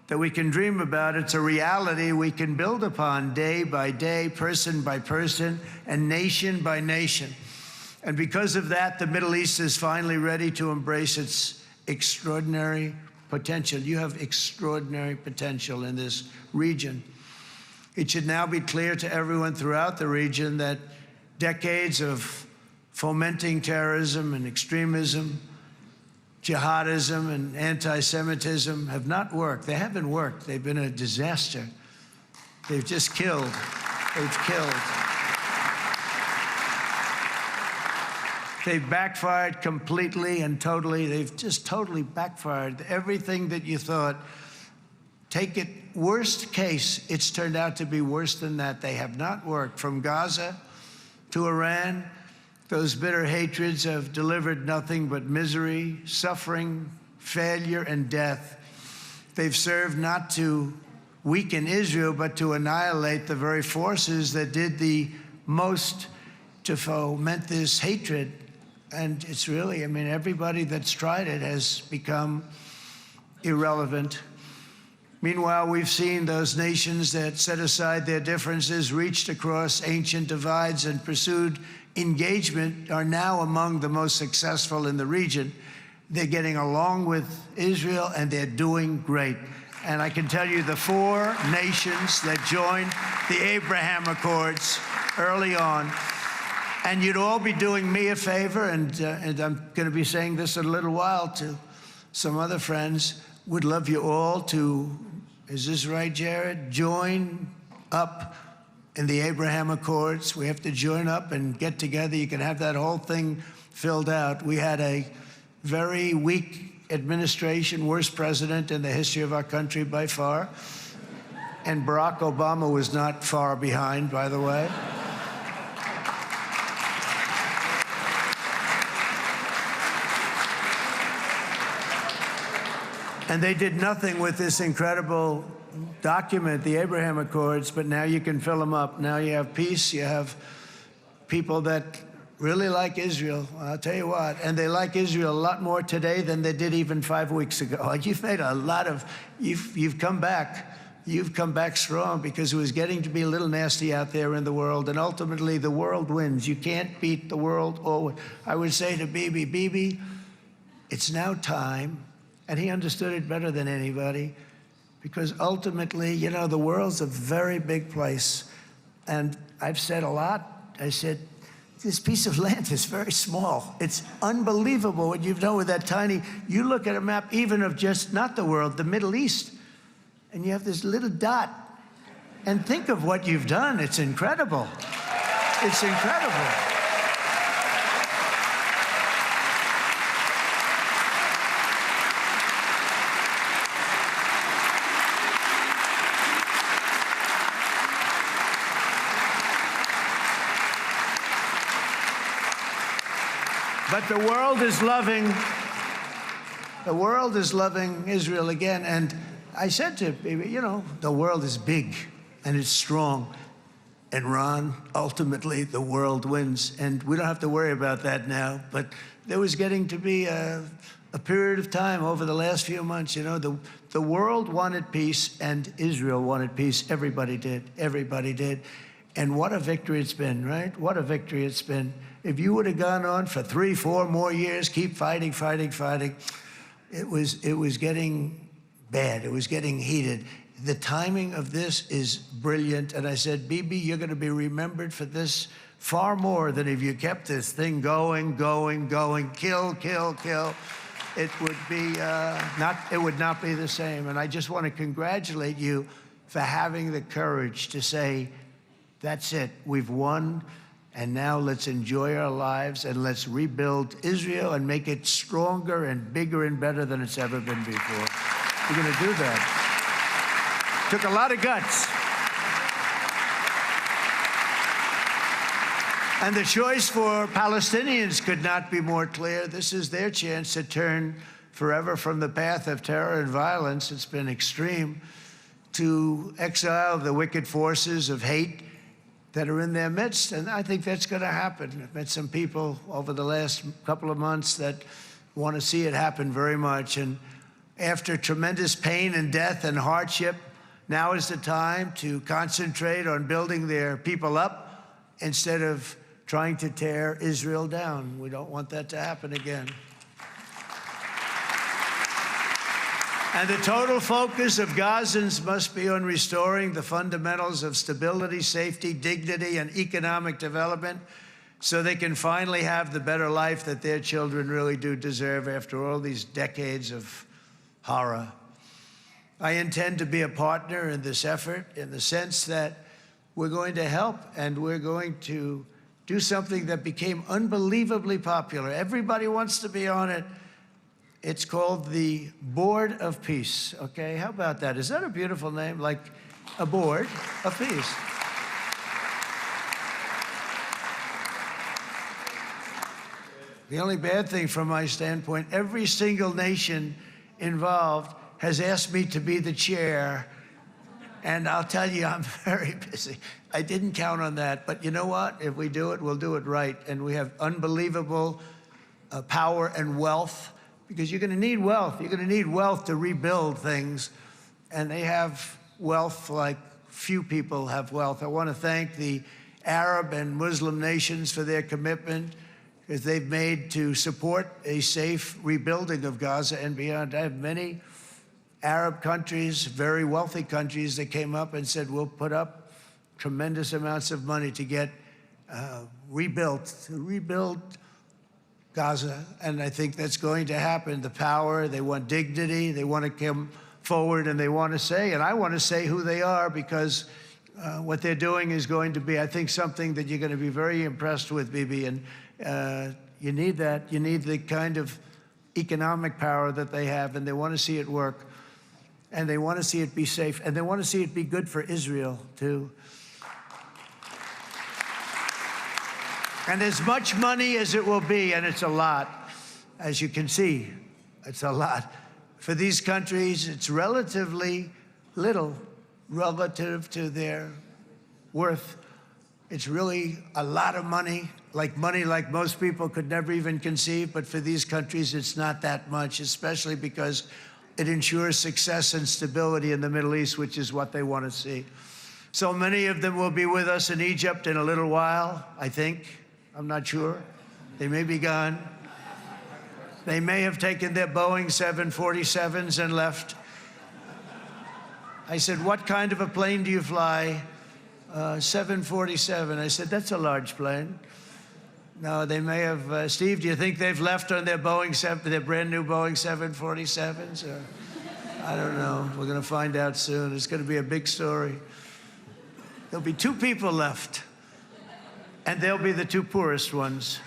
that we can dream about. It's a reality we can build upon day by day, person by person, and nation by nation. And because of that, the Middle East is finally ready to embrace its extraordinary potential. You have extraordinary potential in this region. It should now be clear to everyone throughout the region that decades of fomenting terrorism and extremism, jihadism and anti-Semitism have not worked. They haven't worked. They've been a disaster. They've just killed. They've killed. They've backfired completely and totally. They've just totally backfired. Everything that you thought, take it worst case, it's turned out to be worse than that. They have not worked. From Gaza to Iran, those bitter hatreds have delivered nothing but misery, suffering, failure, and death. They've served not to weaken Israel, but to annihilate the very forces that did the most to foment this hatred. And it's really, I mean, everybody that's tried it has become irrelevant. Meanwhile, we've seen those nations that set aside their differences, reached across ancient divides, and pursued engagement are now among the most successful in the region. They're getting along with Israel, and they're doing great. And I can tell you the 4 nations that joined the Abraham Accords early on, and you'd all be doing me a favor, and I'm going to be saying this in a little while to some other friends, would love you all to, is this right, Jared? Join up in the Abraham Accords. We have to join up and get together. You can have that whole thing filled out. We had a very weak administration, worst president in the history of our country by far. And Barack Obama was not far behind, by the way. And they did nothing with this incredible document, the Abraham Accords, but now you can fill them up. Now you have peace, you have people that really like Israel. I'll tell you what, and they like Israel a lot more today than they did even 5 weeks ago. You've made a lot of, you've come back. You've come back strong because it was getting to be a little nasty out there in the world, and ultimately the world wins. You can't beat the world. Or I would say to Bibi, it's now time, and he understood it better than anybody, because ultimately, you know, the world's a very big place. And I've said a lot. I said, this piece of land is very small. It's unbelievable what you've done with that tiny, you look at a map even of just, not the world, the Middle East, and you have this little dot. And think of what you've done. It's incredible. It's incredible. But the world is loving Israel again. And I said to people, you know, the world is big and it's strong. And Ron, ultimately, the world wins. And we don't have to worry about that now. But there was getting to be a period of time over the last few months, you know, the world wanted peace and Israel wanted peace. Everybody did. Everybody did. And what a victory it's been, right? What a victory it's been. If you would have gone on for 3, 4 more years, keep fighting, it was getting bad. It was getting heated. The timing of this is brilliant. And I said, Bibi, you're going to be remembered for this far more than if you kept this thing going, kill. It would be it would not be the same. And I just want to congratulate you for having the courage to say, that's it, we've won. And now let's enjoy our lives and let's rebuild Israel and make it stronger and bigger and better than it's ever been before. We're going to do that. Took a lot of guts. And the choice for Palestinians could not be more clear. This is their chance to turn forever from the path of terror and violence. It's been extreme, to exile the wicked forces of hate that are in their midst, and I think that's going to happen. I've met some people over the last couple of months that want to see it happen very much, and after tremendous pain and death and hardship, now is the time to concentrate on building their people up instead of trying to tear Israel down. We don't want that to happen again. And the total focus of Gazans must be on restoring the fundamentals of stability, safety, dignity, and economic development so they can finally have the better life that their children really do deserve after all these decades of horror. I intend to be a partner in this effort in the sense that we're going to help and we're going to do something that became unbelievably popular. Everybody wants to be on it. It's called the Board of Peace, okay? How about that? Is that a beautiful name? Like a board of peace. The only bad thing from my standpoint, every single nation involved has asked me to be the chair, and I'll tell you, I'm very busy. I didn't count on that, but you know what? If we do it, we'll do it right, and we have unbelievable power and wealth, because you're going to need wealth. You're going to need wealth to rebuild things, and they have wealth like few people have wealth. I want to thank the Arab and Muslim nations for their commitment, because they've made to support a safe rebuilding of Gaza and beyond. I have many Arab countries, very wealthy countries, that came up and said, we'll put up tremendous amounts of money to get rebuild Gaza, and I think that's going to happen. The power, they want dignity, they want to come forward, and they want to say, and I want to say who they are, because what they're doing is going to be, I think, something that you're going to be very impressed with, Bibi, and you need that. You need the kind of economic power that they have, and they want to see it work. and they want to see it be safe, and they want to see it be good for Israel, too. And as much money as it will be, and it's a lot, as you can see, it's a lot. For these countries, it's relatively little relative to their worth. It's really a lot of money like most people could never even conceive, but for these countries, it's not that much, especially because it ensures success and stability in the Middle East, which is what they want to see. So many of them will be with us in Egypt in a little while, I think. I'm not sure. They may be gone. They may have taken their Boeing 747s and left. I said, what kind of a plane do you fly? 747. I said, that's a large plane. No, they may have. Steve, do you think they've left on their their brand new Boeing 747s? Or, I don't know. We're going to find out soon. It's going to be a big story. There'll be 2 people left, and they'll be the 2 poorest ones.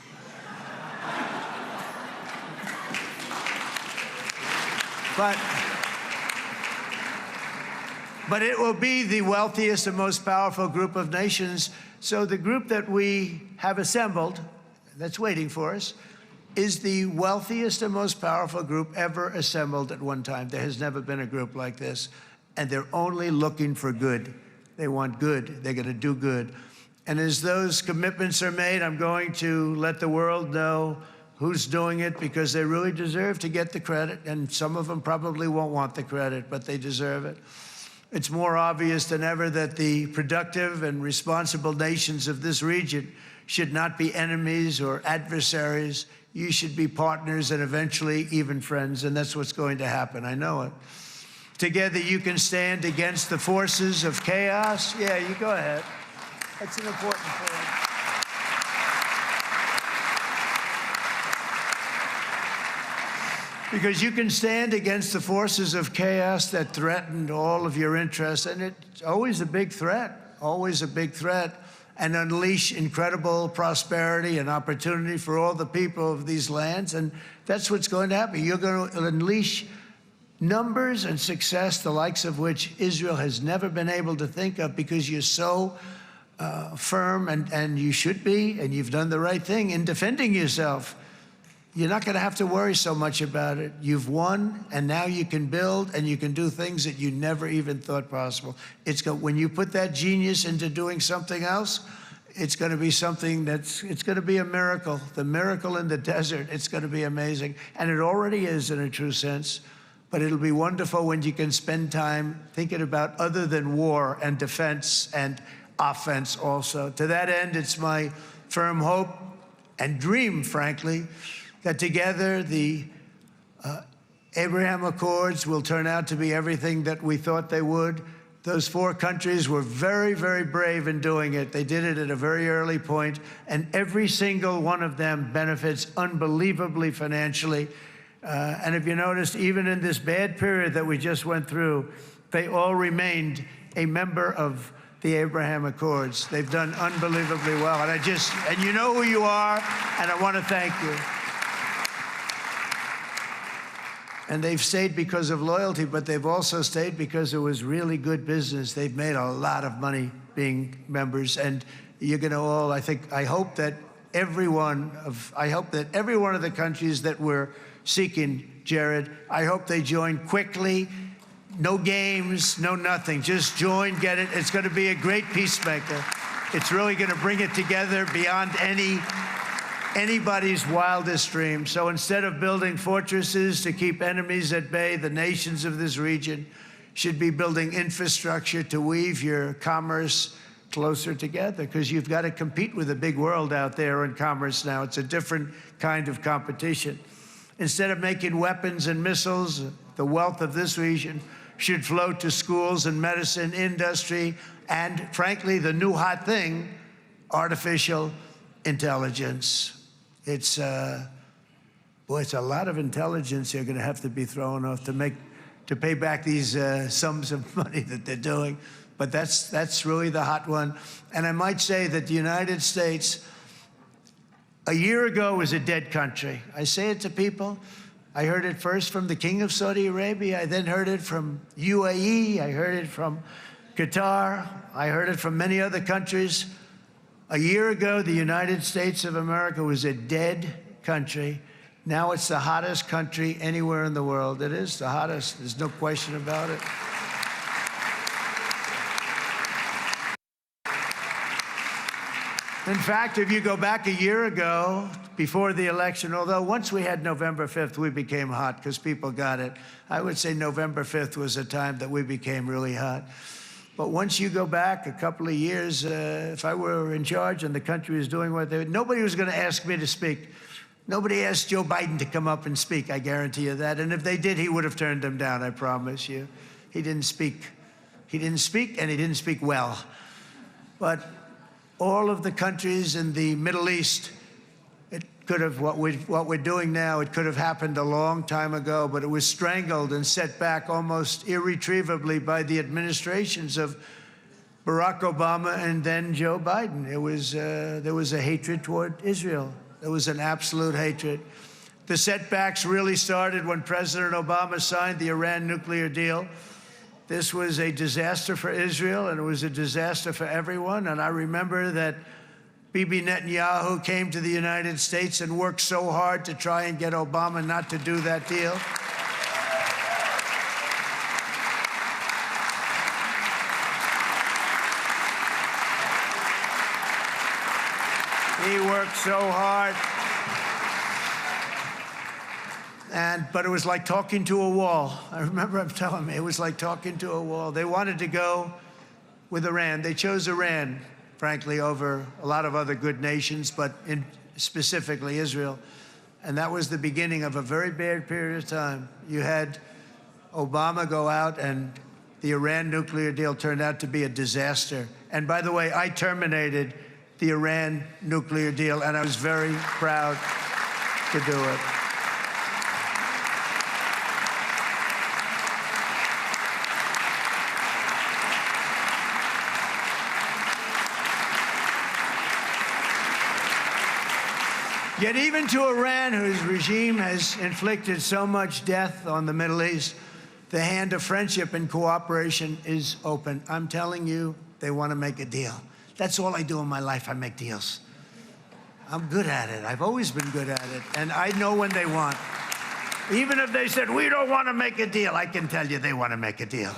But it will be the wealthiest and most powerful group of nations. So the group that we have assembled, that's waiting for us, is the wealthiest and most powerful group ever assembled at one time. There has never been a group like this. And they're only looking for good. They want good. They're going to do good. And as those commitments are made, I'm going to let the world know who's doing it, because they really deserve to get the credit. And some of them probably won't want the credit, but they deserve it. It's more obvious than ever that the productive and responsible nations of this region should not be enemies or adversaries. You should be partners and eventually even friends, and that's what's going to happen. I know it. Together you can stand against the forces of chaos. Yeah, you go ahead. That's an important point. Because you can stand against the forces of chaos that threatened all of your interests, and it's always a big threat, and unleash incredible prosperity and opportunity for all the people of these lands, and that's what's going to happen. You're going to unleash numbers and success, the likes of which Israel has never been able to think of, because you're so firm, and you should be, and you've done the right thing in defending yourself. You're not going to have to worry so much about it. You've won, and now you can build, and you can do things that you never even thought possible. When you put that genius into doing something else, it's going to be something it's going to be a miracle. The miracle in the desert, it's going to be amazing. And it already is in a true sense. But it'll be wonderful when you can spend time thinking about other than war and defense and offense also. To that end, it's my firm hope and dream, frankly, that together the Abraham Accords will turn out to be everything that we thought they would. Those 4 countries were very, very brave in doing it. They did it at a very early point, and every single one of them benefits unbelievably financially. And if you noticed, even in this bad period that we just went through, they all remained a member of the Abraham Accords. They've done unbelievably well. And you know who you are, and I want to thank you. And they've stayed because of loyalty, but they've also stayed because it was really good business. They've made a lot of money being members, and you're going to all, I hope that every one of the countries that we're seeking, Jared, I hope they join quickly. No games, no nothing. Just join, get it. It's going to be a great peacemaker. It's really going to bring it together beyond anybody's wildest dream. So instead of building fortresses to keep enemies at bay, the nations of this region should be building infrastructure to weave your commerce closer together, because you've got to compete with the big world out there in commerce now. It's a different kind of competition. Instead of making weapons and missiles, the wealth of this region should flow to schools and medicine, industry, and frankly, the new hot thing, artificial intelligence. It's a lot of intelligence you're going to have to be throwing off to pay back these sums of money that they're doing. But that's really the hot one. And I might say that the United States, a year ago, was a dead country. I say it to people. I heard it first from the King of Saudi Arabia. I then heard it from UAE. I heard it from Qatar. I heard it from many other countries. A year ago, the United States of America was a dead country. Now it's the hottest country anywhere in the world. It is the hottest. There's no question about it. In fact, if you go back a year ago, before the election, although once we had November 5th, we became hot because people got it. I would say November 5th was a time that we became really hot. But once you go back a couple of years, if I were in charge and the country was doing what they were, nobody was going to ask me to speak. Nobody asked Joe Biden to come up and speak, I guarantee you that. And if they did, he would have turned them down, I promise you. He didn't speak. He didn't speak, and he didn't speak well. But all of the countries in the Middle East, it could have, what we're doing now, it could have happened a long time ago, but it was strangled and set back almost irretrievably by the administrations of Barack Obama and then Joe Biden. It was, there was a hatred toward Israel. There was an absolute hatred. The setbacks really started when President Obama signed the Iran nuclear deal. This was a disaster for Israel, and it was a disaster for everyone. And I remember that Bibi Netanyahu came to the United States and worked so hard to try and get Obama not to do that deal. He worked so hard. But it was like talking to a wall. I remember him telling me it was like talking to a wall. They wanted to go with Iran. They chose Iran, frankly, over a lot of other good nations, but specifically Israel. And that was the beginning of a very bad period of time. You had Obama go out, and the Iran nuclear deal turned out to be a disaster. And by the way, I terminated the Iran nuclear deal, and I was very proud to do it. Yet even to Iran, whose regime has inflicted so much death on the Middle East, the hand of friendship and cooperation is open. I'm telling you, they want to make a deal. That's all I do in my life. I make deals. I'm good at it. I've always been good at it. And I know when they want. Even if they said, we don't want to make a deal, I can tell you they want to make a deal.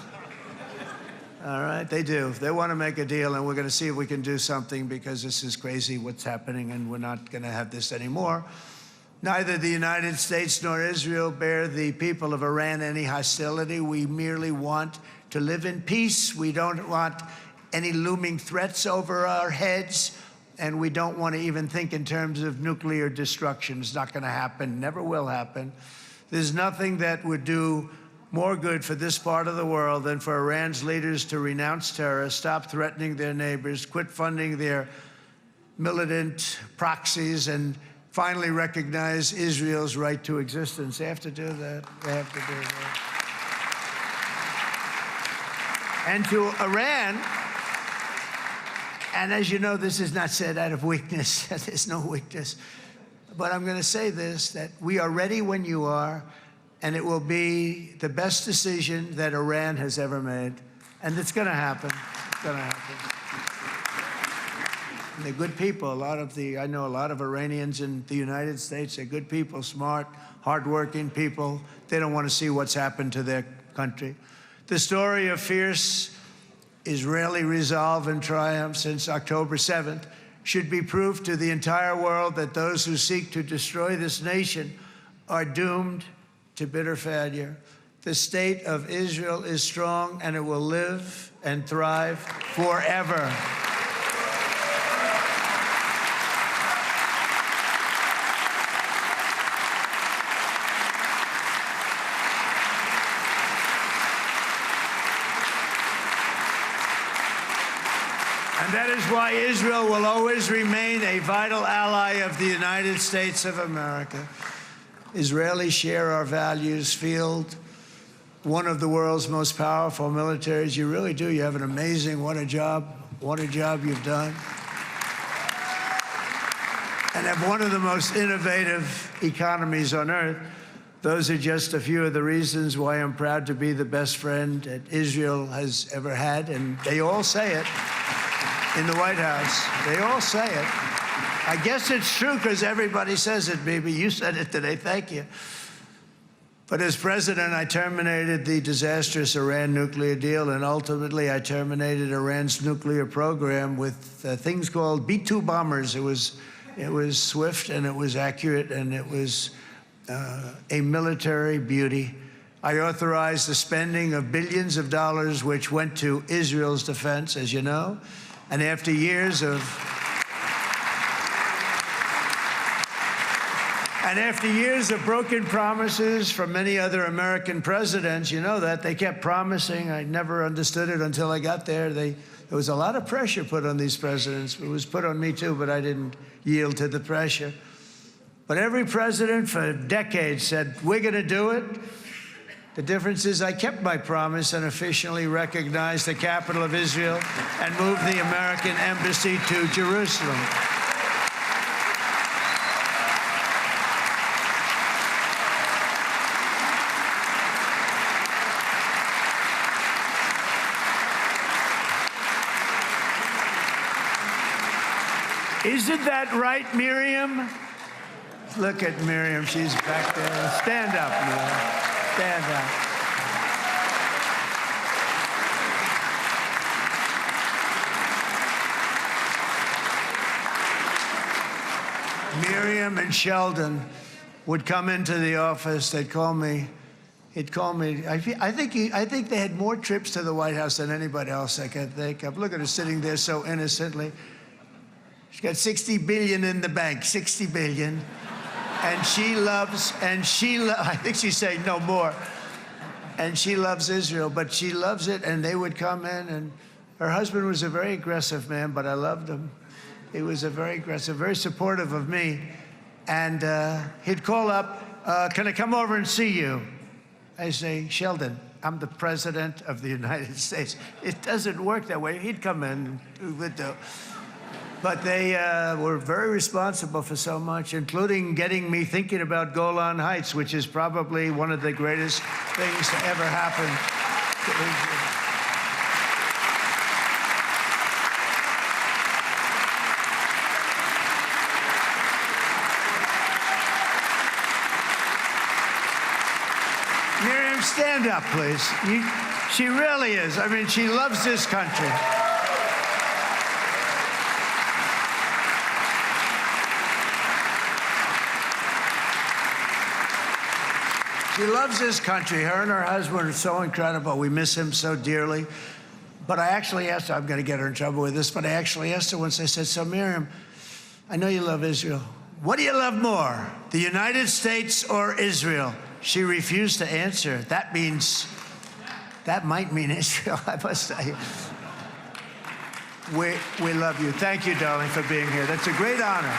All right, they do. They want to make a deal, and we're going to see if we can do something, because this is crazy what's happening, and we're not going to have this anymore. Neither the United States nor Israel bear the people of Iran any hostility. We merely want to live in peace. We don't want any looming threats over our heads, and we don't want to even think in terms of nuclear destruction. It's not going to happen, never will happen. There's nothing that would do more good for this part of the world than for Iran's leaders to renounce terror, stop threatening their neighbors, quit funding their militant proxies, and finally recognize Israel's right to existence. They have to do that. They have to do that. And to Iran, and as you know, this is not said out of weakness. There's no weakness. But I'm going to say this, that we are ready when you are, and it will be the best decision that Iran has ever made. And it's going to happen. It's going to happen. And they're good people. I know a lot of Iranians in the United States. They're good people, smart, hardworking people. They don't want to see what's happened to their country. The story of fierce Israeli resolve and triumph since October 7th should be proof to the entire world that those who seek to destroy this nation are doomed to bitter failure. The state of Israel is strong, and it will live and thrive forever. And that is why Israel will always remain a vital ally of the United States of America. Israelis share our values, field one of the world's most powerful militaries. You really do. You have an amazing, what a job you've done. And have one of the most innovative economies on earth. Those are just a few of the reasons why I'm proud to be the best friend that Israel has ever had, and they all say it in the White House. They all say it. I guess it's true because everybody says it, baby. You said it today. Thank you. But as president, I terminated the disastrous Iran nuclear deal, and ultimately I terminated Iran's nuclear program with things called B-2 bombers. It was swift, and it was accurate, and it was a military beauty. I authorized the spending of billions of dollars, which went to Israel's defense, as you know. And after years of broken promises from many other American presidents, you know that, they kept promising. I never understood it until I got there. There was a lot of pressure put on these presidents. It was put on me too, but I didn't yield to the pressure. But every president for decades said, we're going to do it. The difference is I kept my promise and officially recognized the capital of Israel and moved the American embassy to Jerusalem. Isn't that right, Miriam? Look at Miriam. She's back there. Stand up, Miriam. Stand up. Miriam and Sheldon would come into the office. They'd call me. He'd call me. I think they had more trips to the White House than anybody else I can think of. Look at her sitting there so innocently. She's got $60 billion in the bank, $60 billion. And I think she's saying no more. And she loves Israel, but she loves it, and they would come in, and her husband was a very aggressive man, but I loved him. He was a very aggressive, very supportive of me. And he'd call up, can I come over and see you? I say, Sheldon, I'm the president of the United States. It doesn't work that way. He'd come in, we would do. But they were very responsible for so much, including getting me thinking about Golan Heights, which is probably one of the greatest things to ever happen to Israel. Miriam, stand up, please. She really is. I mean, she loves this country. She loves this country. Her and her husband are so incredible. We miss him so dearly. But I actually asked her, I'm going to get her in trouble with this, but I actually asked her once, I said, so Miriam, I know you love Israel. What do you love more, the United States or Israel? She refused to answer. That might mean Israel, I must say. We love you. Thank you, darling, for being here. That's a great honor.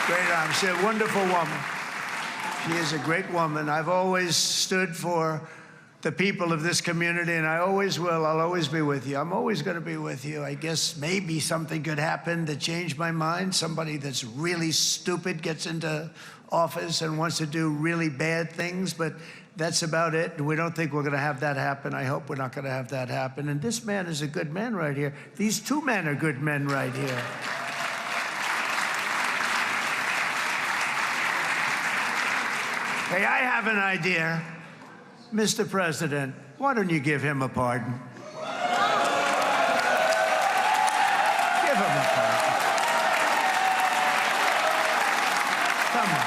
Great honor. She's a wonderful woman. She is a great woman. I've always stood for the people of this community, and I always will. I'll always be with you. I'm always going to be with you. I guess maybe something could happen to change my mind. Somebody that's really stupid gets into office and wants to do really bad things, but that's about it. We don't think we're going to have that happen. I hope we're not going to have that happen. And this man is a good man right here. These two men are good men right here. Hey, I have an idea. Mr. President, why don't you give him a pardon? Give him a pardon. Come on.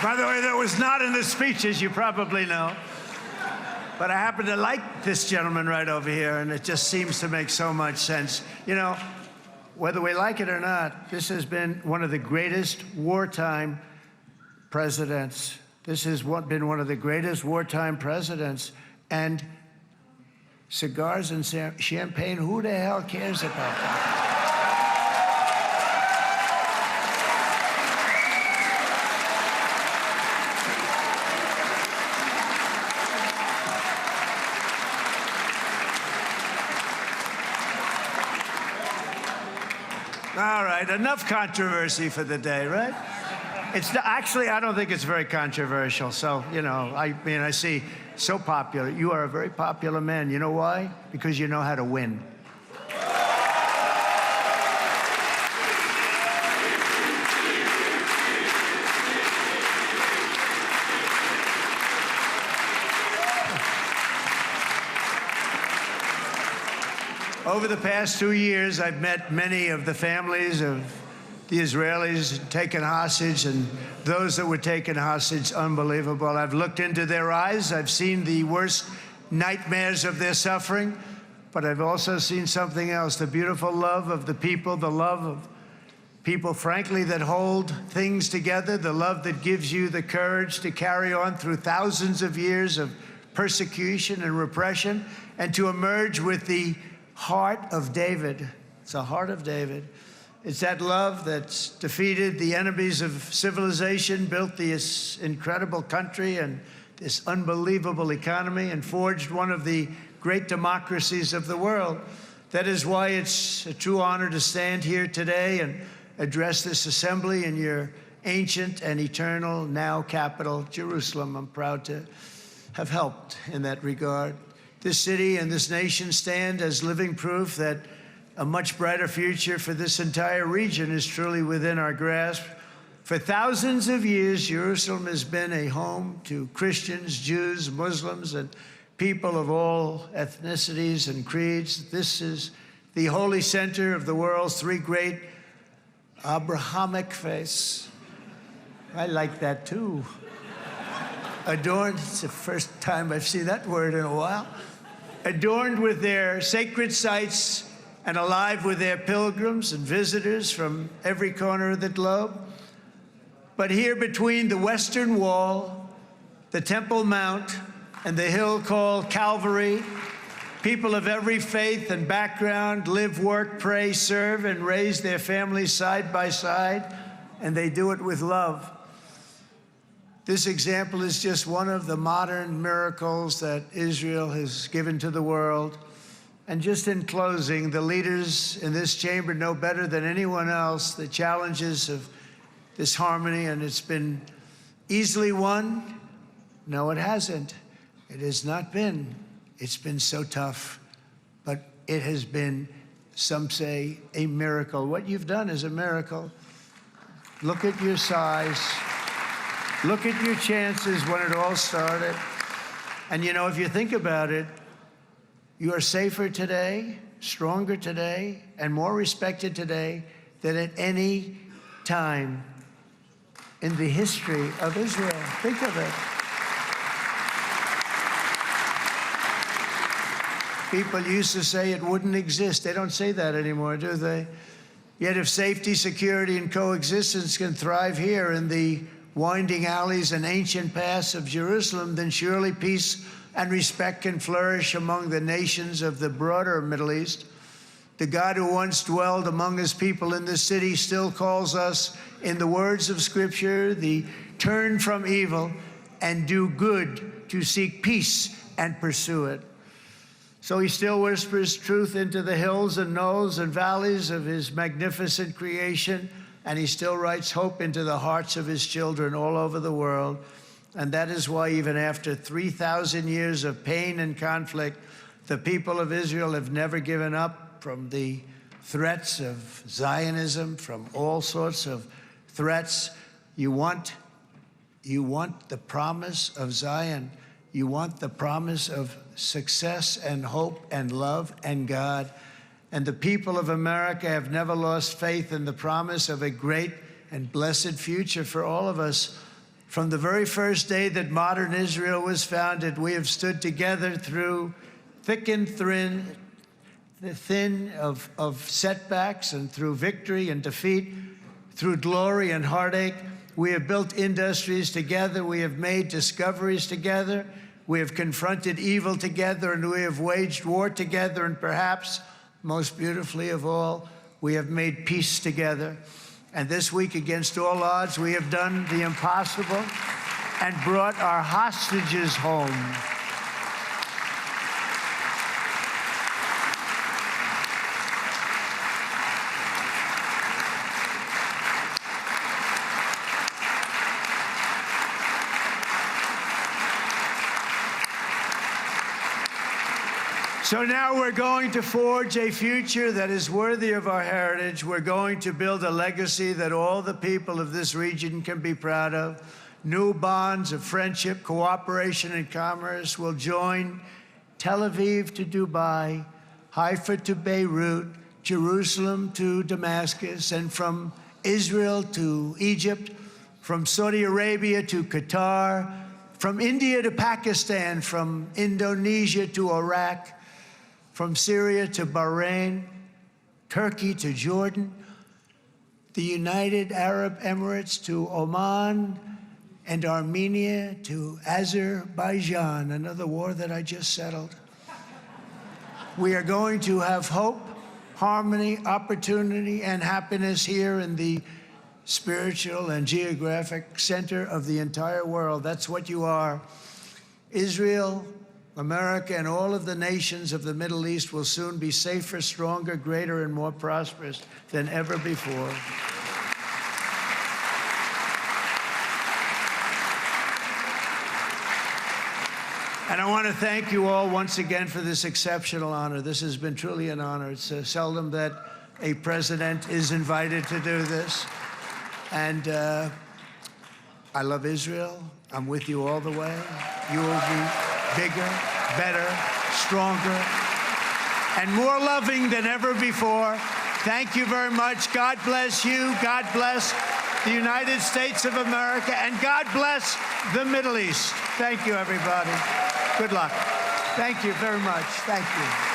By the way, that was not in the speeches, you probably know. But I happen to like this gentleman right over here, and it just seems to make so much sense. You know, whether we like it or not, this has been one of the greatest wartime presidents. This has been one of the greatest wartime presidents. And cigars and champagne, who the hell cares about that? All right, enough controversy for the day, right? Actually, I don't think it's very controversial. So, you know, I mean, I see so popular. You are a very popular man. You know why? Because you know how to win. Over the past 2 years, I've met many of the families of the Israelis taken hostage and those that were taken hostage. Unbelievable. I've looked into their eyes. I've seen the worst nightmares of their suffering, but I've also seen something else, the beautiful love of the people, the love of people, frankly, that hold things together, the love that gives you the courage to carry on through thousands of years of persecution and repression and to emerge with the heart of David. It's the heart of David. It's that love that's defeated the enemies of civilization, built this incredible country and this unbelievable economy, and forged one of the great democracies of the world. That is why it's a true honor to stand here today and address this assembly in your ancient and eternal now capital, Jerusalem. I'm proud to have helped in that regard. This city and this nation stand as living proof that a much brighter future for this entire region is truly within our grasp. For thousands of years, Jerusalem has been a home to Christians, Jews, Muslims, and people of all ethnicities and creeds. This is the holy center of the world's three great Abrahamic faiths. I like that too. Adorned, it's the first time I've seen that word in a while. Adorned with their sacred sites and alive with their pilgrims and visitors from every corner of the globe. But here between the Western Wall, the Temple Mount, and the hill called Calvary, people of every faith and background live, work, pray, serve, and raise their families side by side, and they do it with love. This example is just one of the modern miracles that Israel has given to the world. And just in closing, the leaders in this chamber know better than anyone else the challenges of this harmony, and it's been easily won. No, it hasn't. It has not been. It's been so tough, but it has been, some say, a miracle. What you've done is a miracle. Look at your size. Look at your chances when it all started. And you know, if you think about it, you are safer today, stronger today, and more respected today than at any time in the history of Israel. Think of it. People used to say it wouldn't exist. They don't say that anymore, do they? Yet if safety, security, and coexistence can thrive here in the winding alleys and ancient paths of Jerusalem, then surely peace and respect can flourish among the nations of the broader Middle East. The God who once dwelled among his people in this city still calls us, in the words of Scripture, the turn from evil and do good, to seek peace and pursue it. So he still whispers truth into the hills and knolls and valleys of his magnificent creation, and he still writes hope into the hearts of his children all over the world. And that is why even after 3,000 years of pain and conflict, the people of Israel have never given up from the threats of Zionism, from all sorts of threats. You want the promise of Zion. You want the promise of success and hope and love and God. And the people of America have never lost faith in the promise of a great and blessed future for all of us. From the very first day that modern Israel was founded, we have stood together through thick and thin of setbacks and through victory and defeat, through glory and heartache. We have built industries together. We have made discoveries together. We have confronted evil together, and we have waged war together. And perhaps most beautifully of all, we have made peace together. And this week, against all odds, we have done the impossible and brought our hostages home. So now we're going to forge a future that is worthy of our heritage. We're going to build a legacy that all the people of this region can be proud of. New bonds of friendship, cooperation, and commerce will join Tel Aviv to Dubai, Haifa to Beirut, Jerusalem to Damascus, and from Israel to Egypt, from Saudi Arabia to Qatar, from India to Pakistan, from Indonesia to Iraq, from Syria to Bahrain, Turkey to Jordan, the United Arab Emirates to Oman, and Armenia to Azerbaijan, another war that I just settled. We are going to have hope, harmony, opportunity, and happiness here in the spiritual and geographic center of the entire world. That's what you are. Israel, America, and all of the nations of the Middle East will soon be safer, stronger, greater, and more prosperous than ever before. And I want to thank you all once again for this exceptional honor. This has been truly an honor. It's seldom that a president is invited to do this. And I love Israel. I'm with you all the way. You will be bigger, better, stronger, and more loving than ever before. Thank you very much. God bless you. God bless the United States of America. And God bless the Middle East. Thank you, everybody. Good luck. Thank you very much. Thank you.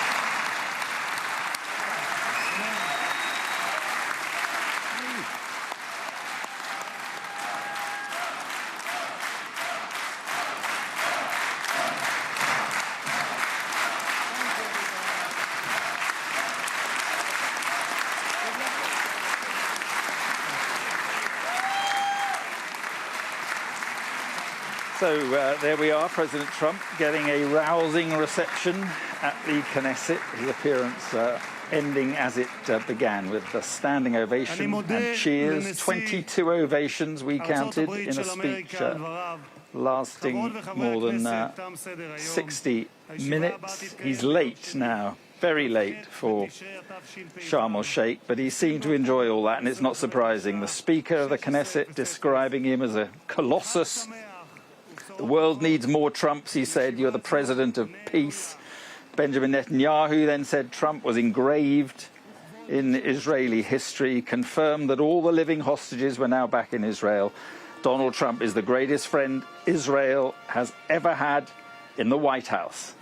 So there we are, President Trump getting a rousing reception at the Knesset, his appearance ending as it began with a standing ovation and cheers. 22 ovations we counted in a speech lasting more than 60 minutes. He's late now, very late for Sharm el-Sheikh, but he seemed to enjoy all that, and it's not surprising. The Speaker of the Knesset describing him as a colossus. The world needs more Trumps, he said. You're the president of peace. Benjamin Netanyahu then said Trump was engraved in Israeli history, confirmed that all the living hostages were now back in Israel. Donald Trump is the greatest friend Israel has ever had in the White House.